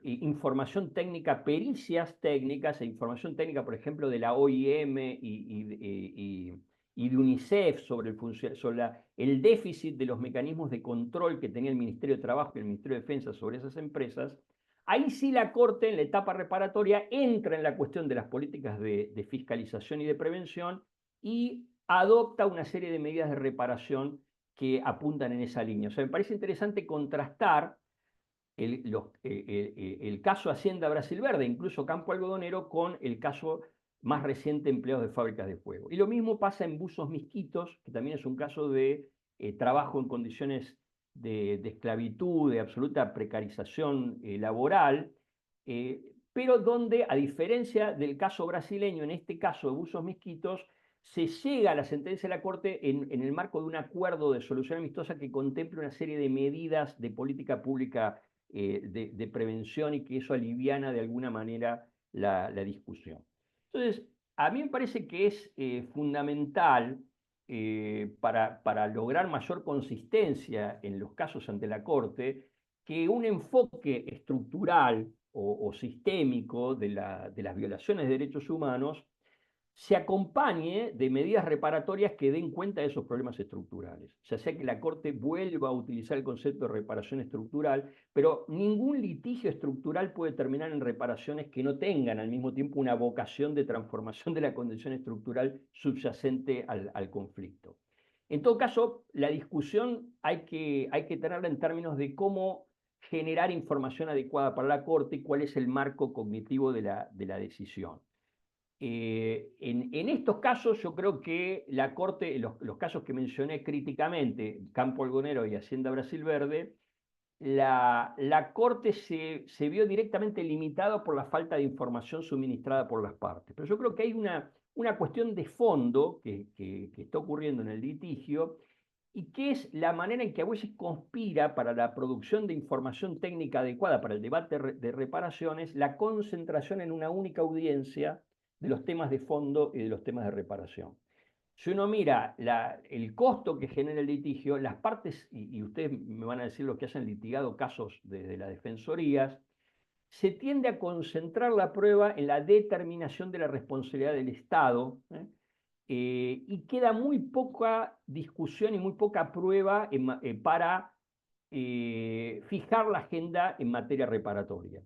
información técnica, pericias técnicas e información técnica, por ejemplo, de la OIM y de UNICEF sobre el déficit de los mecanismos de control que tenía el Ministerio de Trabajo y el Ministerio de Defensa sobre esas empresas, ahí sí la Corte, en la etapa reparatoria, entra en la cuestión de las políticas de fiscalización y de prevención y adopta una serie de medidas de reparación que apuntan en esa línea. O sea, me parece interesante contrastar el caso Hacienda Brasil Verde, incluso Campo Algodonero, con el caso más reciente empleados de fábricas de fuego. Y lo mismo pasa en Buzos Misquitos, que también es un caso de trabajo en condiciones de esclavitud, de absoluta precarización laboral, pero donde, a diferencia del caso brasileño, en este caso de Buzos Misquitos, se llega a la sentencia de la Corte en el marco de un acuerdo de solución amistosa que contemple una serie de medidas de política pública de prevención y que eso aliviana de alguna manera la discusión. Entonces, a mí me parece que es fundamental para lograr mayor consistencia en los casos ante la Corte que un enfoque estructural o sistémico de las violaciones de derechos humanos se acompañe de medidas reparatorias que den cuenta de esos problemas estructurales. Ya sea que la Corte vuelva a utilizar el concepto de reparación estructural, pero ningún litigio estructural puede terminar en reparaciones que no tengan al mismo tiempo una vocación de transformación de la condición estructural subyacente al conflicto. En todo caso, la discusión hay que tenerla en términos de cómo generar información adecuada para la Corte y cuál es el marco cognitivo de la decisión. En estos casos yo creo que la Corte, los casos que mencioné críticamente, Campo Algonero y Hacienda Brasil Verde, la Corte se vio directamente limitada por la falta de información suministrada por las partes. Pero yo creo que hay una cuestión de fondo que está ocurriendo en el litigio y que es la manera en que a veces conspira para la producción de información técnica adecuada para el debate de reparaciones la concentración en una única audiencia de los temas de fondo y de los temas de reparación. Si uno mira el costo que genera el litigio, las partes, y ustedes me van a decir los que hayan litigado casos desde las defensorías, se tiende a concentrar la prueba en la determinación de la responsabilidad del Estado, y queda muy poca discusión y muy poca prueba para fijar la agenda en materia reparatoria.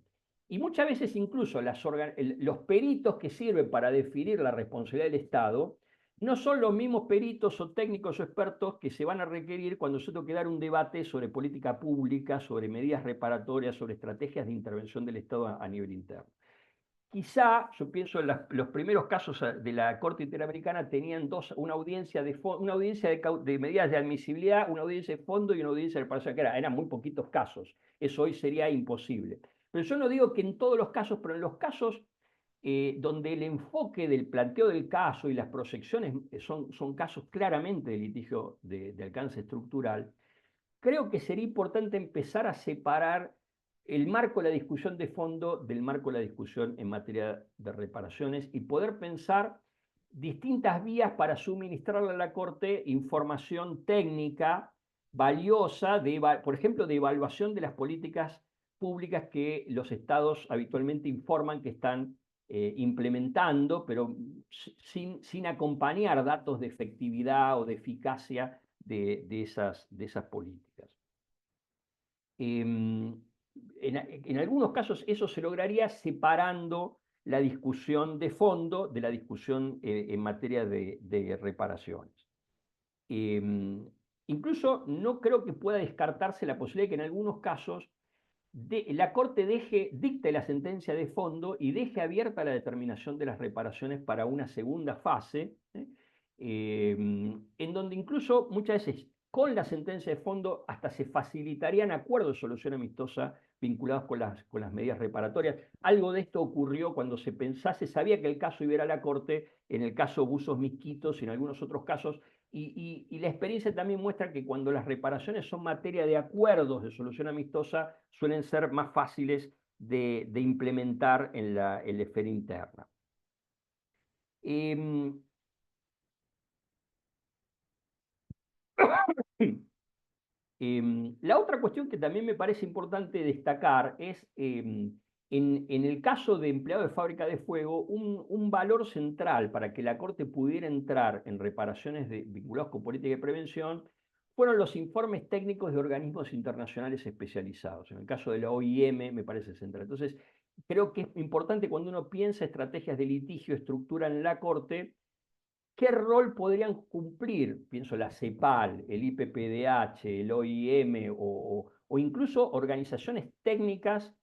Y muchas veces incluso los peritos que sirven para definir la responsabilidad del Estado no son los mismos peritos o técnicos o expertos que se van a requerir cuando se tenga que dar un debate sobre política pública, sobre medidas reparatorias, sobre estrategias de intervención del Estado a nivel interno. Quizá, yo pienso, en los primeros casos de la Corte Interamericana tenían una audiencia de medidas de admisibilidad, una audiencia de fondo y una audiencia de reparación, que eran muy poquitos casos. Eso hoy sería imposible. Pero yo no digo que en todos los casos, pero en los casos donde el enfoque del planteo del caso y las proyecciones son casos claramente de litigio de alcance estructural, creo que sería importante empezar a separar el marco de la discusión de fondo del marco de la discusión en materia de reparaciones y poder pensar distintas vías para suministrarle a la Corte información técnica valiosa, por ejemplo, de evaluación de las políticas públicas que los estados habitualmente informan que están implementando, pero sin acompañar datos de efectividad o de eficacia de esas políticas. En algunos casos eso se lograría separando la discusión de fondo de la discusión en materia de reparaciones. Incluso no creo que pueda descartarse la posibilidad de que en algunos casos la Corte dicte la sentencia de fondo y deje abierta la determinación de las reparaciones para una segunda fase, en donde incluso muchas veces con la sentencia de fondo hasta se facilitarían acuerdos de solución amistosa vinculados con las medidas reparatorias. Algo de esto ocurrió cuando se sabía que el caso iba a ir a la Corte, en el caso Buzos Misquitos y en algunos otros casos, y la experiencia también muestra que cuando las reparaciones son materia de acuerdos de solución amistosa, suelen ser más fáciles de implementar en la esfera interna. La otra cuestión que también me parece importante destacar es, en el caso de empleado de fábrica de fuego, un valor central para que la Corte pudiera entrar en reparaciones vinculadas con política de prevención fueron los informes técnicos de organismos internacionales especializados. En el caso de la OIM me parece central. Entonces, creo que es importante cuando uno piensa estrategias de litigio, estructura en la Corte, ¿qué rol podrían cumplir? Pienso la CEPAL, el IPPDH, el OIM o incluso organizaciones técnicas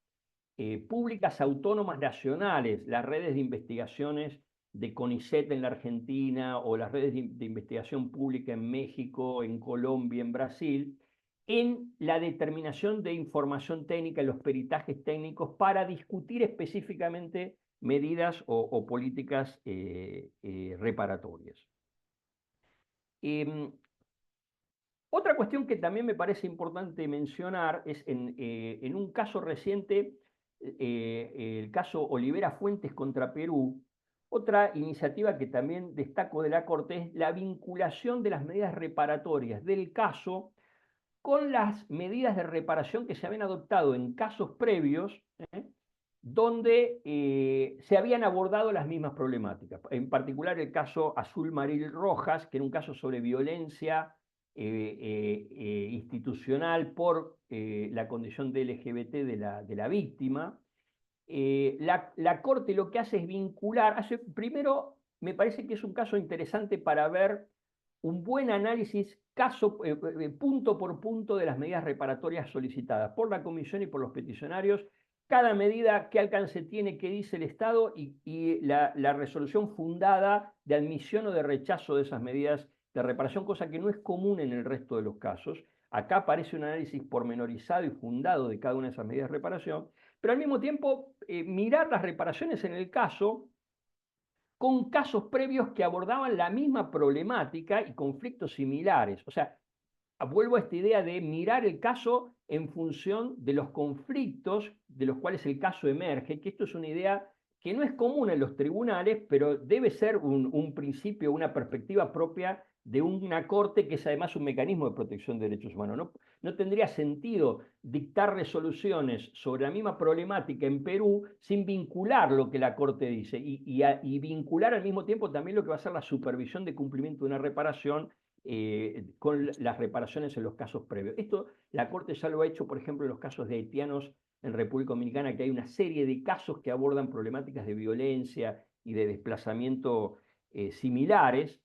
públicas autónomas nacionales, las redes de investigaciones de CONICET en la Argentina o las redes de investigación pública en México, en Colombia, en Brasil, en la determinación de información técnica, en los peritajes técnicos para discutir específicamente medidas o políticas reparatorias. Otra cuestión que también me parece importante mencionar es en un caso reciente, el caso Olivera Fuentes contra Perú, otra iniciativa que también destaco de la Corte es la vinculación de las medidas reparatorias del caso con las medidas de reparación que se habían adoptado en casos previos, donde se habían abordado las mismas problemáticas. En particular el caso Azul Maril Rojas, que era un caso sobre violencia institucional por la condición de LGBT de la víctima. La Corte lo que hace es vincular, primero me parece que es un caso interesante para ver un buen análisis punto por punto de las medidas reparatorias solicitadas por la Comisión y por los peticionarios, cada medida, qué alcance tiene, qué dice el Estado y la resolución fundada de admisión o de rechazo de esas medidas de reparación, cosa que no es común en el resto de los casos. Acá aparece un análisis pormenorizado y fundado de cada una de esas medidas de reparación, pero al mismo tiempo mirar las reparaciones en el caso con casos previos que abordaban la misma problemática y conflictos similares. O sea, vuelvo a esta idea de mirar el caso en función de los conflictos de los cuales el caso emerge, que esto es una idea que no es común en los tribunales, pero debe ser un principio, una perspectiva propia de una corte que es además un mecanismo de protección de derechos humanos. No tendría sentido dictar resoluciones sobre la misma problemática en Perú sin vincular lo que la corte dice y vincular al mismo tiempo también lo que va a ser la supervisión de cumplimiento de una reparación con las reparaciones en los casos previos. Esto la Corte ya lo ha hecho, por ejemplo, en los casos de haitianos en República Dominicana, que hay una serie de casos que abordan problemáticas de violencia y de desplazamiento similares,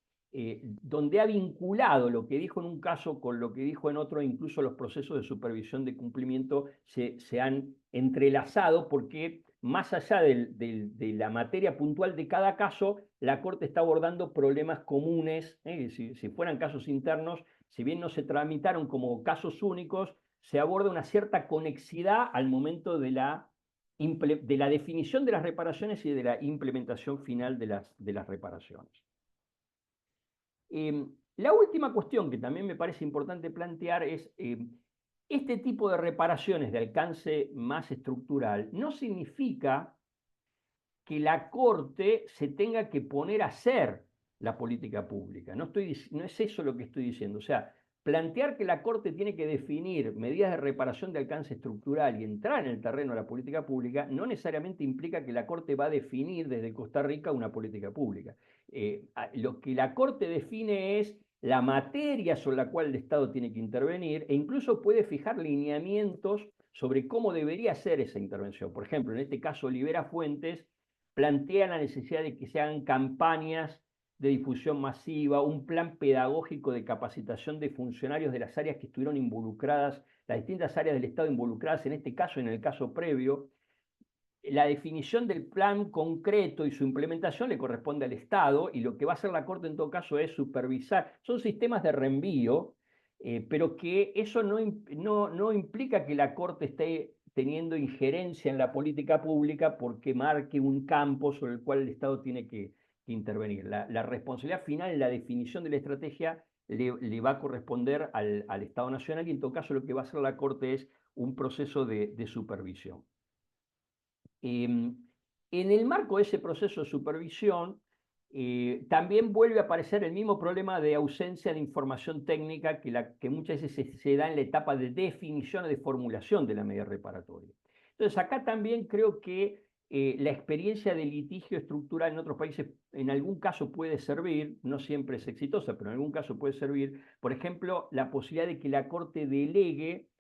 donde ha vinculado lo que dijo en un caso con lo que dijo en otro, incluso los procesos de supervisión de cumplimiento se han entrelazado porque más allá de la materia puntual de cada caso, la Corte está abordando problemas comunes, si fueran casos internos, si bien no se tramitaron como casos únicos, se aborda una cierta conexidad al momento de la definición de las reparaciones y de la implementación final de las reparaciones. La última cuestión que también me parece importante plantear es este tipo de reparaciones de alcance más estructural no significa que la Corte se tenga que poner a hacer la política pública. No es eso lo que estoy diciendo. O sea, plantear que la Corte tiene que definir medidas de reparación de alcance estructural y entrar en el terreno de la política pública no necesariamente implica que la Corte va a definir desde Costa Rica una política pública. Lo que la Corte define es la materia sobre la cual el Estado tiene que intervenir e incluso puede fijar lineamientos sobre cómo debería ser esa intervención. Por ejemplo, en este caso, Libera Fuentes plantea la necesidad de que se hagan campañas de difusión masiva, un plan pedagógico de capacitación de funcionarios de las áreas que estuvieron involucradas, las distintas áreas del Estado involucradas en este caso, en el caso previo. La definición del plan concreto y su implementación le corresponde al Estado y lo que va a hacer la Corte en todo caso es supervisar. Son sistemas de reenvío, pero que eso no implica que la Corte esté teniendo injerencia en la política pública porque marque un campo sobre el cual el Estado tiene que intervenir. La responsabilidad final en la definición de la estrategia le va a corresponder al Estado Nacional y en todo caso lo que va a hacer la Corte es un proceso de supervisión. En el marco de ese proceso de supervisión, también vuelve a aparecer el mismo problema de ausencia de información técnica que muchas veces se da en la etapa de definición o de formulación de la medida reparatoria. Entonces, acá también creo que la experiencia de litigio estructural en otros países en algún caso puede servir, no siempre es exitosa, pero en algún caso puede servir. Por ejemplo, la posibilidad de que la Corte delegue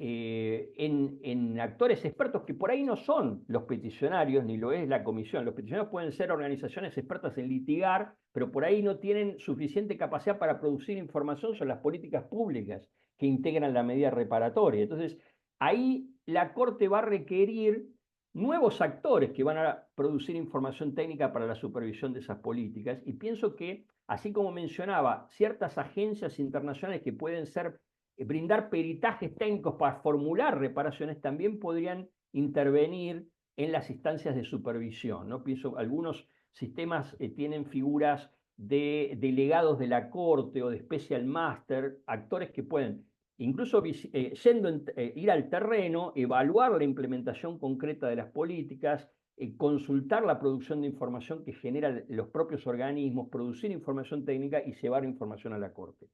en actores expertos que por ahí no son los peticionarios, ni lo es la comisión. Los peticionarios pueden ser organizaciones expertas en litigar, pero por ahí no tienen suficiente capacidad para producir información sobre las políticas públicas que integran la medida reparatoria. Entonces, ahí la Corte va a requerir nuevos actores que van a producir información técnica para la supervisión de esas políticas. Y pienso que, así como mencionaba, ciertas agencias internacionales que pueden ser brindar peritajes técnicos para formular reparaciones, también podrían intervenir en las instancias de supervisión, ¿no? Pienso, algunos sistemas tienen figuras de delegados de la Corte o de Special Master, actores que pueden incluso ir al terreno, evaluar la implementación concreta de las políticas, consultar la producción de información que generan los propios organismos, producir información técnica y llevar información a la Corte.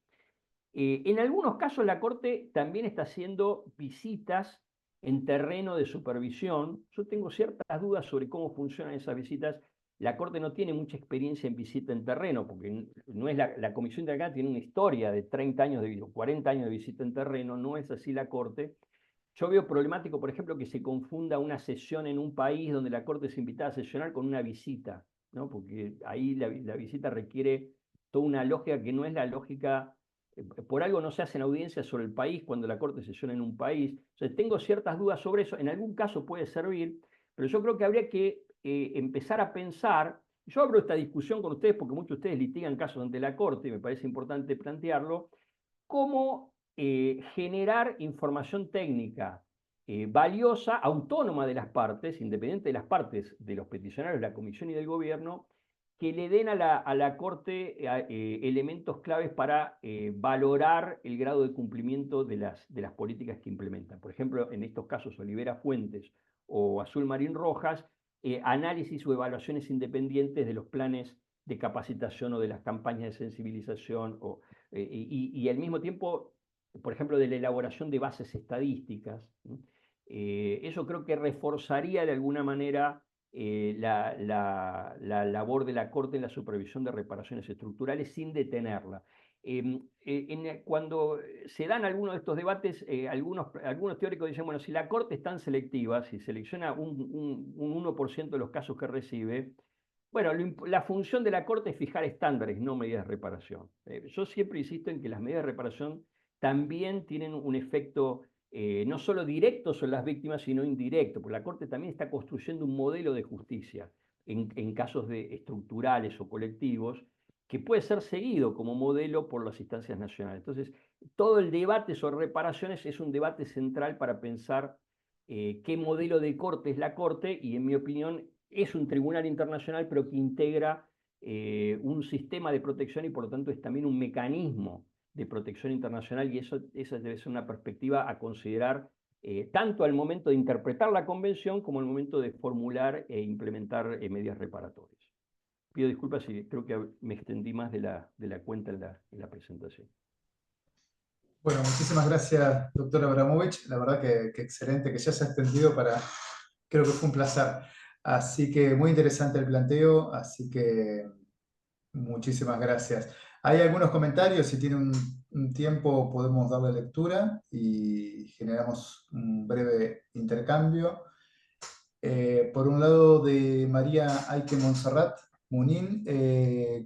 En algunos casos la Corte también está haciendo visitas en terreno de supervisión. Yo tengo ciertas dudas sobre cómo funcionan esas visitas. La Corte no tiene mucha experiencia en visita en terreno, porque no es la Comisión Interamericana tiene una historia de 30 años, de 40 años de visita en terreno, no es así la Corte. Yo veo problemático, por ejemplo, que se confunda una sesión en un país donde la Corte es invitada a sesionar con una visita, ¿no? Porque ahí la visita requiere toda una lógica que no es la lógica, por algo no se hacen audiencias sobre el país cuando la Corte sesiona en un país. O sea, tengo ciertas dudas sobre eso, en algún caso puede servir, pero yo creo que habría que empezar a pensar. Yo abro esta discusión con ustedes porque muchos de ustedes litigan casos ante la Corte, y me parece importante plantearlo, cómo generar información técnica valiosa, autónoma de las partes, independiente de las partes, de los peticionarios, de la Comisión y del Gobierno, que le den a la Corte elementos claves para valorar el grado de cumplimiento de las políticas que implementan. Por ejemplo, en estos casos, Olivera Fuentes o Azul Marín Rojas, análisis o evaluaciones independientes de los planes de capacitación o de las campañas de sensibilización, y al mismo tiempo, por ejemplo, de la elaboración de bases estadísticas. Eso creo que reforzaría de alguna manera la labor de la Corte en la supervisión de reparaciones estructurales sin detenerla. Cuando se dan algunos de estos debates, algunos teóricos dicen, bueno, si la Corte es tan selectiva, si selecciona un 1% de los casos que recibe, bueno, la función de la Corte es fijar estándares, no medidas de reparación. Yo siempre insisto en que las medidas de reparación también tienen un efecto no solo directo sobre las víctimas, sino indirecto, porque la Corte también está construyendo un modelo de justicia en casos estructurales o colectivos, que puede ser seguido como modelo por las instancias nacionales. Entonces, todo el debate sobre reparaciones es un debate central para pensar qué modelo de corte es la Corte, y en mi opinión es un tribunal internacional, pero que integra un sistema de protección y por lo tanto es también un mecanismo de protección internacional, y esa debe ser una perspectiva a considerar tanto al momento de interpretar la convención como al momento de formular e implementar medidas reparatorias. Pido disculpas si creo que me extendí más de la cuenta en la presentación. Bueno, muchísimas gracias, doctor Abramovich. La verdad que excelente, que ya se ha extendido creo que fue un placer. Así que muy interesante el planteo, así que muchísimas gracias. Hay algunos comentarios, si tiene un tiempo podemos darle lectura y generamos un breve intercambio. Por un lado, de María Aike Montserrat Munín,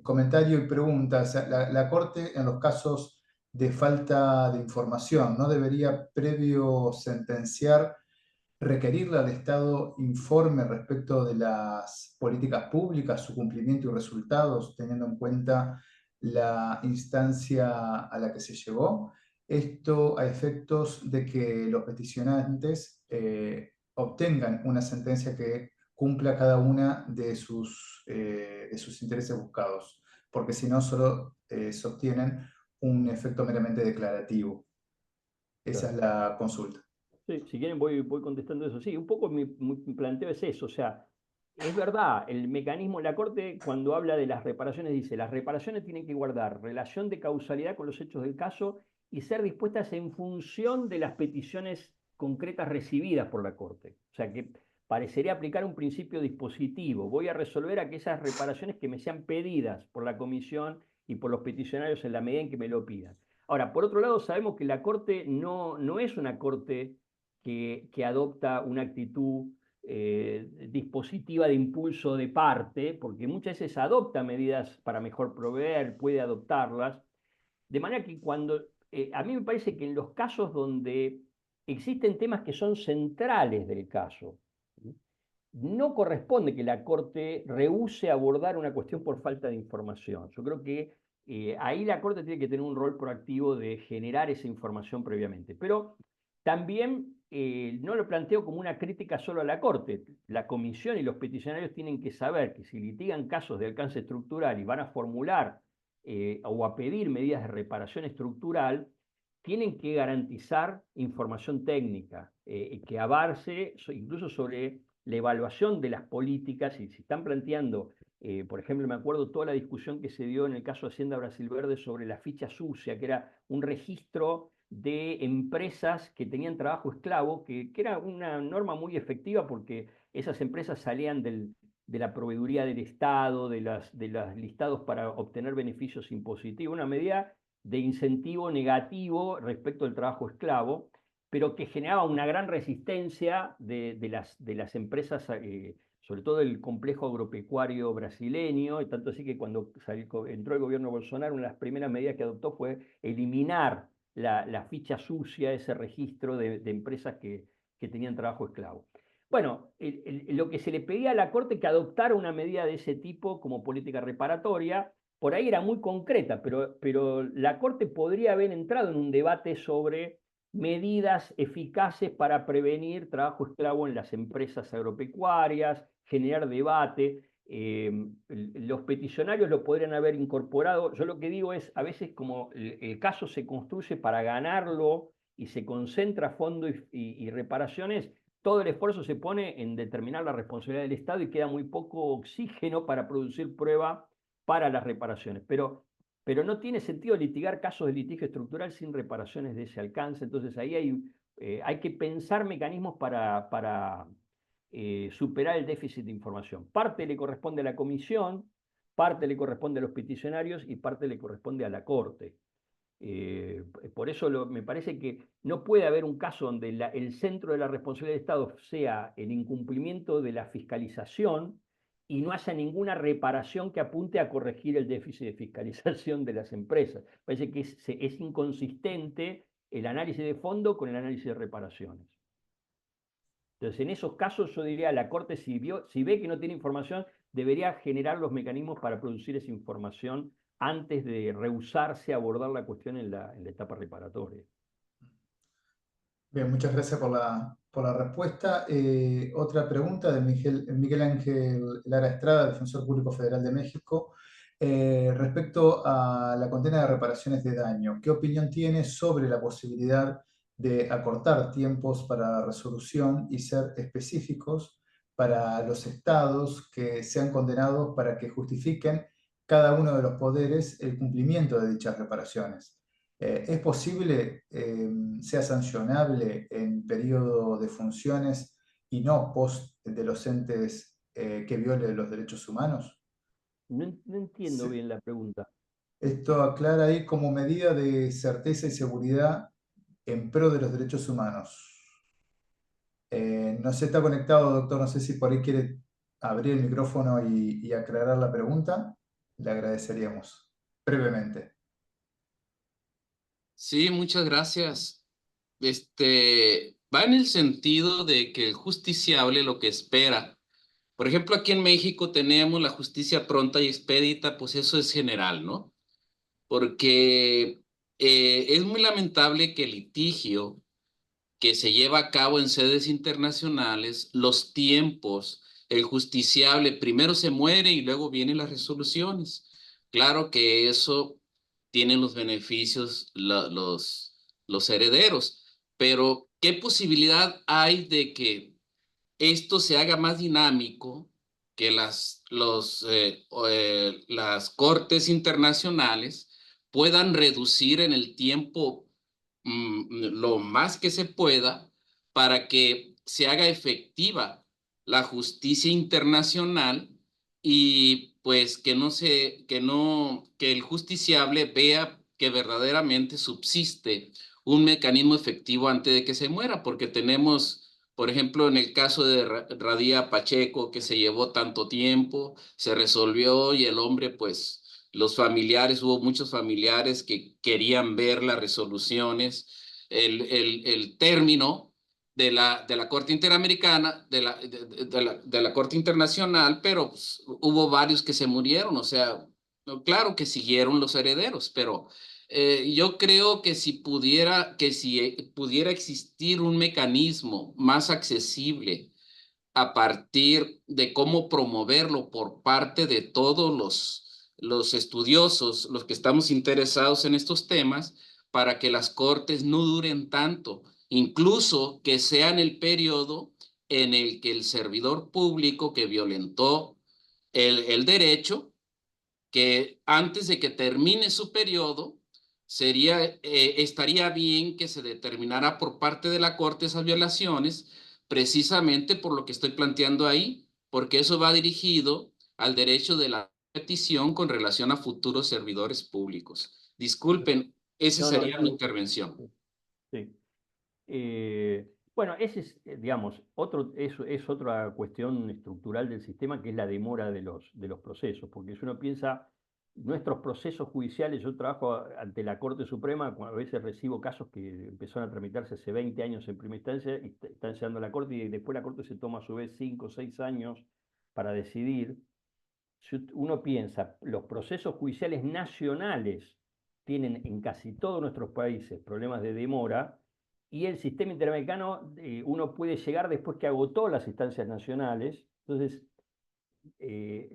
comentario y pregunta. O sea, la Corte, en los casos de falta de información, ¿no debería, previo sentenciar, requerirle al Estado informe respecto de las políticas públicas, su cumplimiento y resultados, teniendo en cuenta la instancia a la que se llegó? Esto a efectos de que los peticionantes obtengan una sentencia que cumpla cada una de sus intereses buscados, porque si no, solo se obtienen un efecto meramente declarativo. Esa Claro. es la consulta. Sí, si quieren voy contestando eso. Sí, un poco mi planteo es eso. O sea, es verdad, el mecanismo, la Corte cuando habla de las reparaciones dice, las reparaciones tienen que guardar relación de causalidad con los hechos del caso y ser dispuestas en función de las peticiones concretas recibidas por la Corte. O sea, que parecería aplicar un principio dispositivo. Voy a resolver aquellas reparaciones que me sean pedidas por la Comisión y por los peticionarios en la medida en que me lo pidan. Ahora, por otro lado, sabemos que la Corte no es una Corte que adopta una actitud dispositiva de impulso de parte, porque muchas veces adopta medidas para mejor proveer, puede adoptarlas, de manera que a mí me parece que en los casos donde existen temas que son centrales del caso, no corresponde que la Corte rehúse abordar una cuestión por falta de información. Yo creo que ahí la Corte tiene que tener un rol proactivo de generar esa información previamente. Pero también no lo planteo como una crítica solo a la Corte. La Comisión y los peticionarios tienen que saber que si litigan casos de alcance estructural y van a formular o a pedir medidas de reparación estructural, tienen que garantizar información técnica que avance incluso sobre la evaluación de las políticas, y si están planteando, por ejemplo, me acuerdo toda la discusión que se dio en el caso de Hacienda Brasil Verde sobre la ficha sucia, que era un registro de empresas que tenían trabajo esclavo, que era una norma muy efectiva porque esas empresas salían de la proveeduría del Estado, de los listados para obtener beneficios impositivos, una medida de incentivo negativo respecto al trabajo esclavo, pero que generaba una gran resistencia de las empresas, sobre todo el complejo agropecuario brasileño, y tanto así que cuando entró el gobierno Bolsonaro, una de las primeras medidas que adoptó fue eliminar la ficha sucia, ese registro de empresas que tenían trabajo esclavo. Bueno, lo que se le pedía a la Corte que adoptara una medida de ese tipo como política reparatoria, por ahí era muy concreta, pero la Corte podría haber entrado en un debate sobre medidas eficaces para prevenir trabajo esclavo en las empresas agropecuarias, generar debate. Los peticionarios lo podrían haber incorporado. Yo lo que digo es, a veces como el caso se construye para ganarlo y se concentra fondo y reparaciones, todo el esfuerzo se pone en determinar la responsabilidad del Estado y queda muy poco oxígeno para producir prueba para las reparaciones. Pero no tiene sentido litigar casos de litigio estructural sin reparaciones de ese alcance. Entonces ahí hay que pensar mecanismos para superar el déficit de información. Parte le corresponde a la comisión, parte le corresponde a los peticionarios y parte le corresponde a la Corte. Por eso me parece que no puede haber un caso donde el centro de la responsabilidad del Estado sea el incumplimiento de la fiscalización y no haya ninguna reparación que apunte a corregir el déficit de fiscalización de las empresas. Parece que es inconsistente el análisis de fondo con el análisis de reparaciones. Entonces, en esos casos yo diría, la Corte si ve que no tiene información, debería generar los mecanismos para producir esa información antes de rehusarse a abordar la cuestión en la etapa reparatoria. Bien, muchas gracias por la respuesta. Otra pregunta de Miguel Ángel Lara Estrada, Defensor Público Federal de México, respecto a la condena de reparaciones de daño. ¿Qué opinión tiene sobre la posibilidad de acortar tiempos para resolución y ser específicos para los estados que sean condenados para que justifiquen cada uno de los poderes el cumplimiento de dichas reparaciones? ¿Es posible sea sancionable en periodo de funciones y no post de los entes que violen los derechos humanos? No entiendo Sí. bien la pregunta. Esto aclara ahí como medida de certeza y seguridad en pro de los derechos humanos. No sé, está conectado, doctor, no sé si por ahí quiere abrir el micrófono y aclarar la pregunta. Le agradeceríamos brevemente. Sí, muchas gracias. Va en el sentido de que el justiciable lo que espera. Por ejemplo, aquí en México tenemos la justicia pronta y expedita, pues eso es general, ¿no? Porque es muy lamentable que el litigio que se lleva a cabo en sedes internacionales, los tiempos, el justiciable primero se muere y luego vienen las resoluciones. Claro que eso tiene los beneficios los herederos, pero ¿qué posibilidad hay de que esto se haga más dinámico, que las cortes internacionales puedan reducir en el tiempo lo más que se pueda para que se haga efectiva la justicia internacional y pues que el justiciable vea que verdaderamente subsiste un mecanismo efectivo antes de que se muera, porque tenemos, por ejemplo, en el caso de Radía Pacheco, que se llevó tanto tiempo, se resolvió y el hombre, pues, los familiares, hubo muchos familiares que querían ver las resoluciones, el término de la Corte Interamericana, de la Corte Internacional, pero pues, hubo varios que se murieron, o sea, claro que siguieron los herederos, pero yo creo que si pudiera existir un mecanismo más accesible a partir de cómo promoverlo por parte de todos los estudiosos, los que estamos interesados en estos temas, para que las cortes no duren tanto, incluso que sean el periodo en el que el servidor público que violentó el derecho, que antes de que termine su periodo, estaría bien que se determinara por parte de la Corte esas violaciones, precisamente por lo que estoy planteando ahí, porque eso va dirigido al derecho de la petición con relación a futuros servidores públicos. Disculpen, esa No, no, sería mi intervención. sí. Bueno, ese es, digamos, es otra cuestión estructural del sistema, que es la demora de los procesos, porque si uno piensa, nuestros procesos judiciales, yo trabajo ante la Corte Suprema, a veces recibo casos que empezaron a tramitarse hace 20 años en primera instancia y están llegando a la Corte, y después la Corte se toma a su vez 5 o 6 años para decidir. Si uno piensa, los procesos judiciales nacionales tienen en casi todos nuestros países problemas de demora, y el sistema interamericano, uno puede llegar después que agotó las instancias nacionales. Entonces,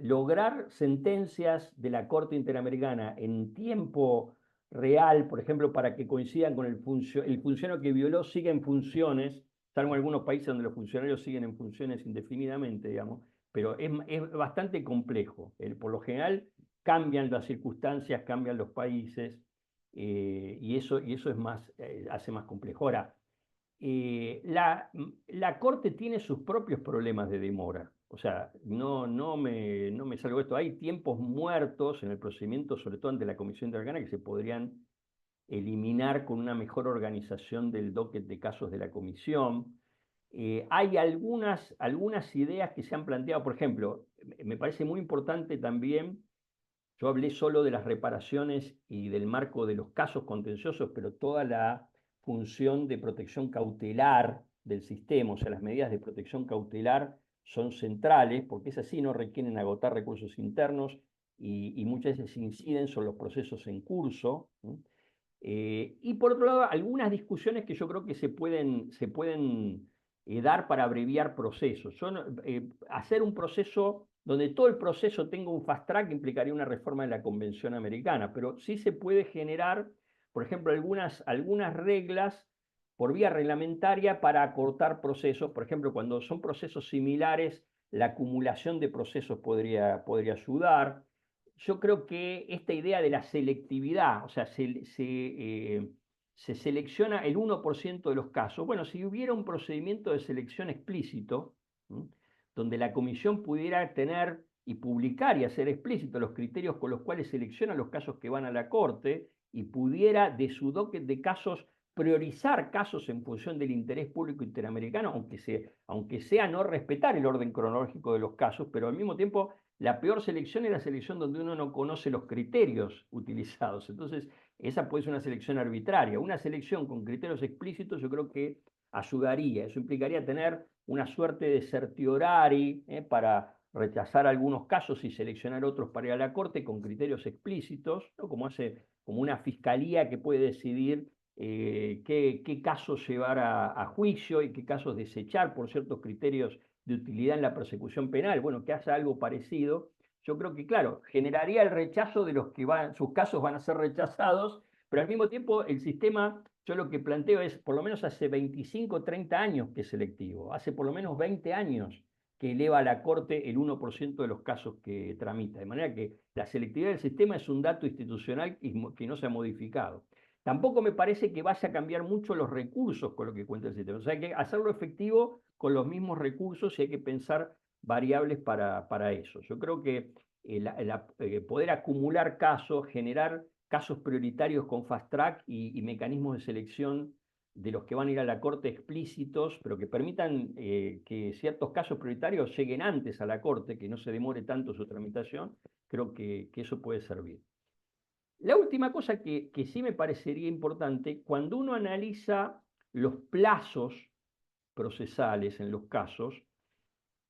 lograr sentencias de la Corte Interamericana en tiempo real, por ejemplo, para que coincidan con el funcionario que violó, sigue en funciones, salvo en algunos países donde los funcionarios siguen en funciones indefinidamente, digamos, pero es bastante complejo. Por lo general cambian las circunstancias, cambian los países, y eso es más, hace más complejo. Ahora, la Corte tiene sus propios problemas de demora. O sea, no me salgo de esto. Hay tiempos muertos en el procedimiento, sobre todo ante la Comisión Interamericana, que se podrían eliminar con una mejor organización del docket de casos de la Comisión. Hay algunas ideas que se han planteado. Por ejemplo, me parece muy importante también. Yo hablé solo de las reparaciones y del marco de los casos contenciosos, pero toda la función de protección cautelar del sistema, o sea, las medidas de protección cautelar son centrales, porque es así, no requieren agotar recursos internos y muchas veces inciden sobre los procesos en curso. Y por otro lado, algunas discusiones que yo creo que se pueden dar para abreviar procesos. Hacer un proceso donde todo el proceso tenga un fast track implicaría una reforma de la Convención Americana, pero sí se puede generar, por ejemplo, algunas reglas por vía reglamentaria para acortar procesos. Por ejemplo, cuando son procesos similares, la acumulación de procesos podría ayudar. Yo creo que esta idea de la selectividad, o sea, se selecciona el 1% de los casos. Bueno, si hubiera un procedimiento de selección explícito, donde la comisión pudiera tener y publicar y hacer explícito los criterios con los cuales selecciona los casos que van a la Corte, y pudiera de su docket de casos priorizar casos en función del interés público interamericano, aunque sea no respetar el orden cronológico de los casos, pero al mismo tiempo la peor selección es la selección donde uno no conoce los criterios utilizados. Entonces, esa puede ser una selección arbitraria. Una selección con criterios explícitos yo creo que ayudaría. Eso implicaría tener una suerte de certiorari para rechazar algunos casos y seleccionar otros para ir a la Corte con criterios explícitos, ¿no? Como una fiscalía que puede decidir qué casos llevar a juicio y qué casos desechar por ciertos criterios de utilidad en la persecución penal. Bueno, que haya algo parecido. Yo creo que, claro, generaría el rechazo de los que sus casos van a ser rechazados, pero al mismo tiempo el sistema, yo lo que planteo es, por lo menos hace 25 o 30 años que es selectivo, hace por lo menos 20 años que eleva a la Corte el 1% de los casos que tramita, de manera que la selectividad del sistema es un dato institucional que no se ha modificado. Tampoco me parece que vaya a cambiar mucho los recursos con lo que cuenta el sistema. O sea, hay que hacerlo efectivo con los mismos recursos y hay que pensar variables para eso. Yo creo que poder acumular casos, generar casos prioritarios con fast track y mecanismos de selección de los que van a ir a la Corte explícitos, pero que permitan que ciertos casos prioritarios lleguen antes a la Corte, que no se demore tanto su tramitación, creo que eso puede servir. La última cosa que sí me parecería importante, cuando uno analiza los plazos procesales en los casos,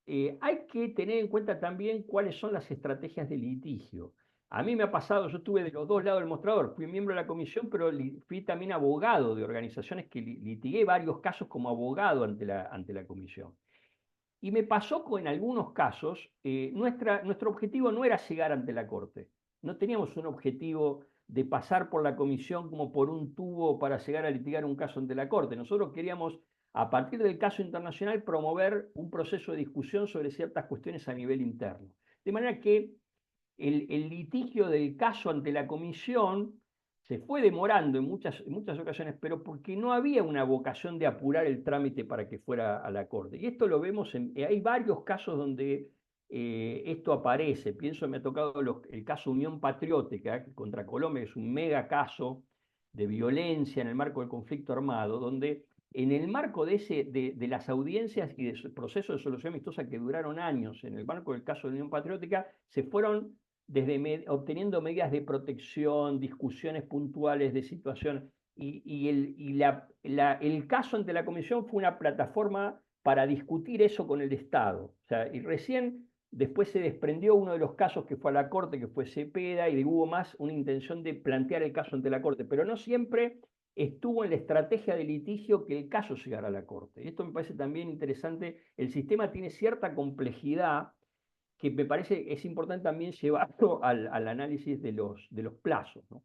hay que tener en cuenta también cuáles son las estrategias de litigio. A mí me ha pasado, yo estuve de los dos lados del mostrador, fui miembro de la comisión, pero fui también abogado de organizaciones que litigué varios casos como abogado ante la comisión. Y me pasó que en algunos casos nuestro objetivo no era llegar ante la Corte. No teníamos un objetivo de pasar por la comisión como por un tubo para llegar a litigar un caso ante la Corte. Nosotros queríamos, a partir del caso internacional, promover un proceso de discusión sobre ciertas cuestiones a nivel interno. De manera que el litigio del caso ante la comisión se fue demorando en muchas ocasiones, pero porque no había una vocación de apurar el trámite para que fuera a la Corte. Y esto lo vemos hay varios casos donde esto aparece. Pienso, me ha tocado el caso Unión Patriótica contra Colombia, que es un mega caso de violencia en el marco del conflicto armado, donde en el marco de las audiencias y de procesos de solución amistosa que duraron años, en el marco del caso de Unión Patriótica, se fueron obteniendo medidas de protección, discusiones puntuales de situación, el caso ante la Comisión fue una plataforma para discutir eso con el Estado. O sea, y recién después se desprendió uno de los casos que fue a la Corte, que fue Cepeda, y hubo más una intención de plantear el caso ante la Corte, pero no siempre estuvo en la estrategia de litigio que el caso llegara a la Corte. Esto me parece también interesante. El sistema tiene cierta complejidad que me parece es importante también llevarlo al análisis de los plazos, ¿no?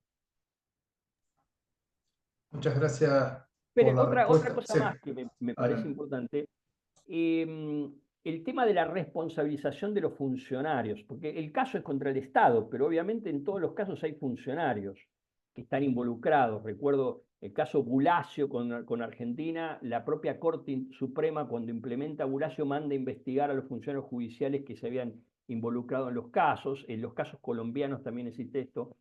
Muchas gracias por Pero la otra respuesta. cosa Sí, más que me parece adelante. importante, el tema de la responsabilización de los funcionarios, porque el caso es contra el Estado, pero obviamente en todos los casos hay funcionarios que están involucrados. Recuerdo el caso Bulacio con Argentina, la propia Corte Suprema cuando implementa Bulacio manda a investigar a los funcionarios judiciales que se habían involucrado en los casos colombianos también existe esto.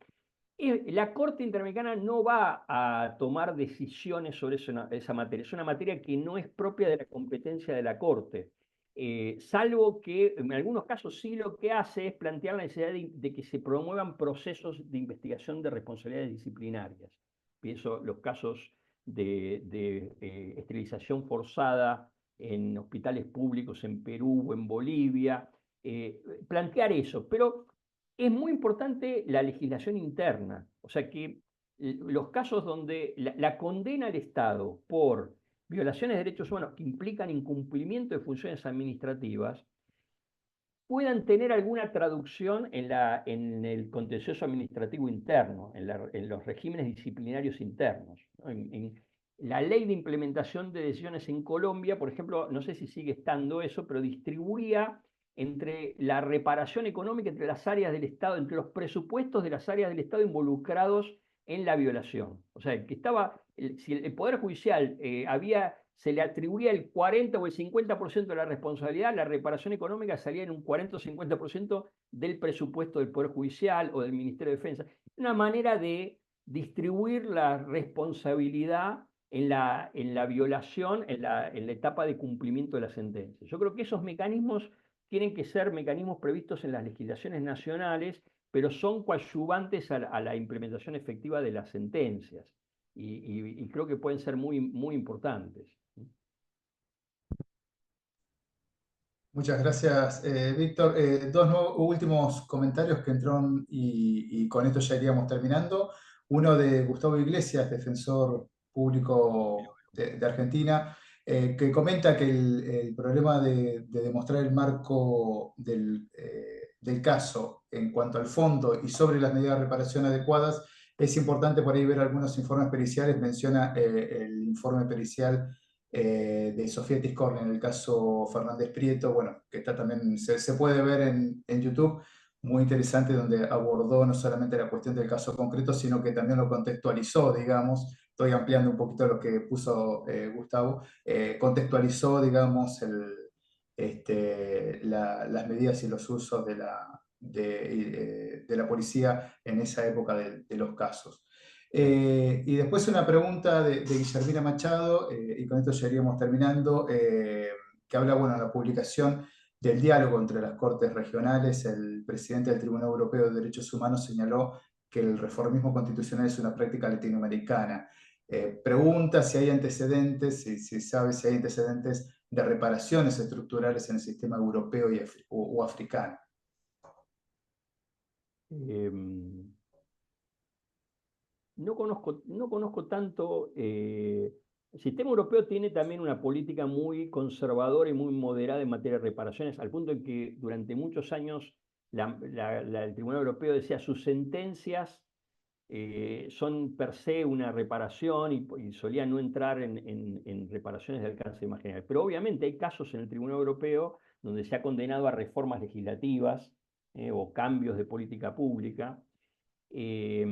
La Corte Interamericana no va a tomar decisiones sobre esa materia. Es una materia que no es propia de la competencia de la Corte. Salvo que en algunos casos sí lo que hace es plantear la necesidad de que se promuevan procesos de investigación de responsabilidades disciplinarias. Pienso los casos de esterilización forzada en hospitales públicos en Perú o en Bolivia. Plantear eso, pero es muy importante la legislación interna, o sea que los casos donde la condena al Estado por violaciones de derechos humanos que implican incumplimiento de funciones administrativas puedan tener alguna traducción en el contencioso administrativo interno, en los regímenes disciplinarios internos, ¿no? En la ley de implementación de decisiones en Colombia, por ejemplo, no sé si sigue estando eso, pero distribuía entre la reparación económica entre las áreas del Estado, entre los presupuestos de las áreas del Estado involucrados en la violación. O sea, que estaba, si el Poder Judicial se le atribuía el 40 o el 50% de la responsabilidad, la reparación económica salía en un 40 o 50% del presupuesto del Poder Judicial o del Ministerio de Defensa. Una manera de distribuir la responsabilidad en la violación, en la etapa de cumplimiento de la sentencia. Yo creo que esos mecanismos tienen que ser mecanismos previstos en las legislaciones nacionales, pero son coadyuvantes a la implementación efectiva de las sentencias. Y creo que pueden ser muy, muy importantes. Muchas gracias, Víctor. Dos últimos comentarios que entraron y con esto ya iríamos terminando. Uno de Gustavo Iglesias, defensor público de Argentina, que comenta que el problema de demostrar el marco del caso en cuanto al fondo y sobre las medidas de reparación adecuadas es importante por ahí ver algunos informes periciales. Menciona el informe pericial de Sofía Tiscornia en el caso Fernández Prieto, bueno, que está también, se puede ver en YouTube, muy interesante, donde abordó no solamente la cuestión del caso concreto, sino que también lo contextualizó, digamos. Estoy ampliando un poquito lo que puso Gustavo, contextualizó, digamos, las medidas y los usos de la policía en esa época de los casos. Y después una pregunta de Guillermina Machado, y con esto ya iríamos terminando, que habla, bueno, de la publicación del diálogo entre las Cortes regionales. El presidente del Tribunal Europeo de Derechos Humanos señaló que el reformismo constitucional es una práctica latinoamericana. Pregunta si hay antecedentes, si sabe si hay antecedentes de reparaciones estructurales en el sistema europeo o africano. Eh, no conozco tanto. El sistema europeo tiene también una política muy conservadora y muy moderada en materia de reparaciones, al punto en que durante muchos años el Tribunal Europeo decía sus sentencias son per se una reparación y solían no entrar en reparaciones de alcance marginal. Pero obviamente hay casos en el Tribunal Europeo donde se ha condenado a reformas legislativas o cambios de política pública. Y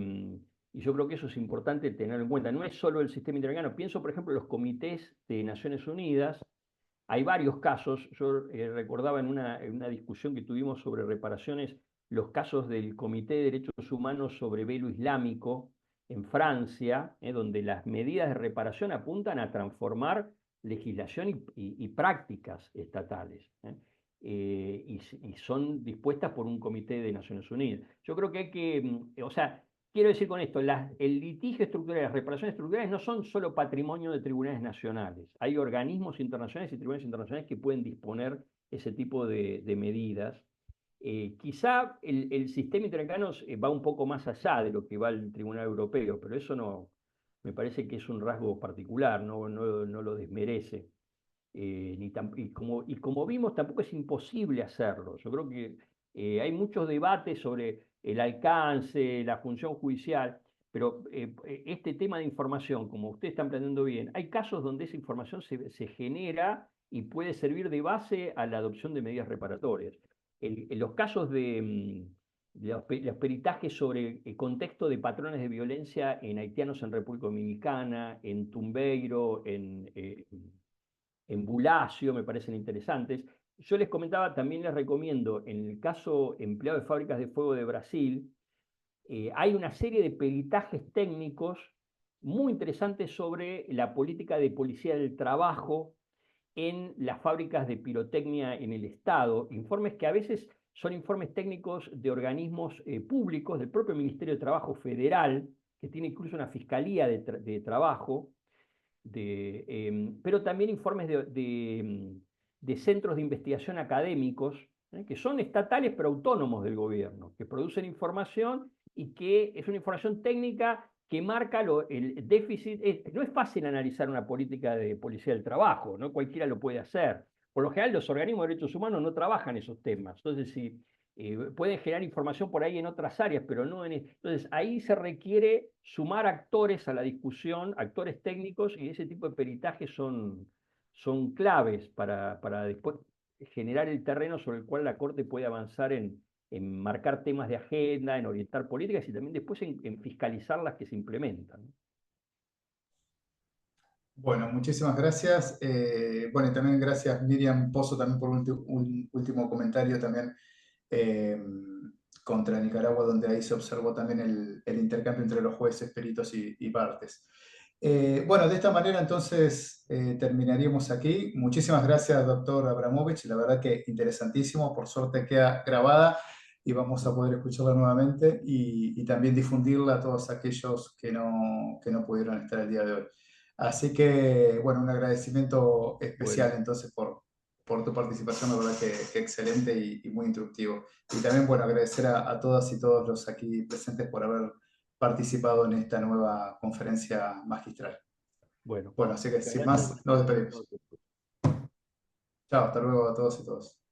yo creo que eso es importante tenerlo en cuenta. No es solo el sistema interamericano. Pienso, por ejemplo, en los comités de Naciones Unidas. Hay varios casos. Yo recordaba en una discusión que tuvimos sobre reparaciones los casos del Comité de Derechos Humanos sobre Velo Islámico, en Francia, donde las medidas de reparación apuntan a transformar legislación y prácticas estatales, y son dispuestas por un comité de Naciones Unidas. Yo creo que hay que, o sea, quiero decir con esto, el litigio estructural, las reparaciones estructurales no son solo patrimonio de tribunales nacionales. Hay organismos internacionales y tribunales internacionales que pueden disponer ese tipo de medidas. Quizá el sistema interamericano va un poco más allá de lo que va el Tribunal Europeo, pero eso no, me parece que es un rasgo particular, no lo desmerece. Y como vimos, tampoco es imposible hacerlo. Yo creo que hay muchos debates sobre el alcance, la función judicial, pero este tema de información, como ustedes están planteando bien, hay casos donde esa información se genera y puede servir de base a la adopción de medidas reparatorias. En los casos de los peritajes sobre el contexto de patrones de violencia en haitianos en República Dominicana, en Tumbeiro, en Bulacio, me parecen interesantes. Yo les comentaba, también les recomiendo, en el caso empleado de fábricas de fuego de Brasil, hay una serie de peritajes técnicos muy interesantes sobre la política de policía del trabajo en las fábricas de pirotecnia en el Estado, informes que a veces son informes técnicos de organismos públicos, del propio Ministerio de Trabajo Federal, que tiene incluso una fiscalía de trabajo, pero también informes de centros de investigación académicos, que son estatales pero autónomos del gobierno, que producen información y que es una información técnica que marca el déficit. No es fácil analizar una política de policía del trabajo, no cualquiera lo puede hacer. Por lo general, los organismos de derechos humanos no trabajan esos temas. Entonces, si pueden generar información por ahí en otras áreas, pero no en... Entonces, ahí se requiere sumar actores a la discusión, actores técnicos, y ese tipo de peritajes son claves para después generar el terreno sobre el cual la Corte puede avanzar en marcar temas de agenda, en orientar políticas y también después en fiscalizar las que se implementan. Bueno, muchísimas gracias. Bueno, y también gracias Miriam Pozo también por un último comentario también contra Nicaragua, donde ahí se observó también el intercambio entre los jueces, peritos y partes. Bueno, de esta manera entonces terminaríamos aquí. Muchísimas gracias, doctor Abramovich. La verdad que interesantísimo. Por suerte queda grabada y vamos a poder escucharla nuevamente y también difundirla a todos aquellos que no pudieron estar el día de hoy. Así que, bueno, un agradecimiento especial Bueno. entonces por tu participación, la verdad que excelente y muy instructivo. Y también, bueno, agradecer a todas y todos los aquí presentes por haber participado en esta nueva conferencia magistral. Bueno, Bueno, así que muchas sin gracias. más, Buenas nos tardes a despedimos. todos. Chao, hasta luego a todos y todas.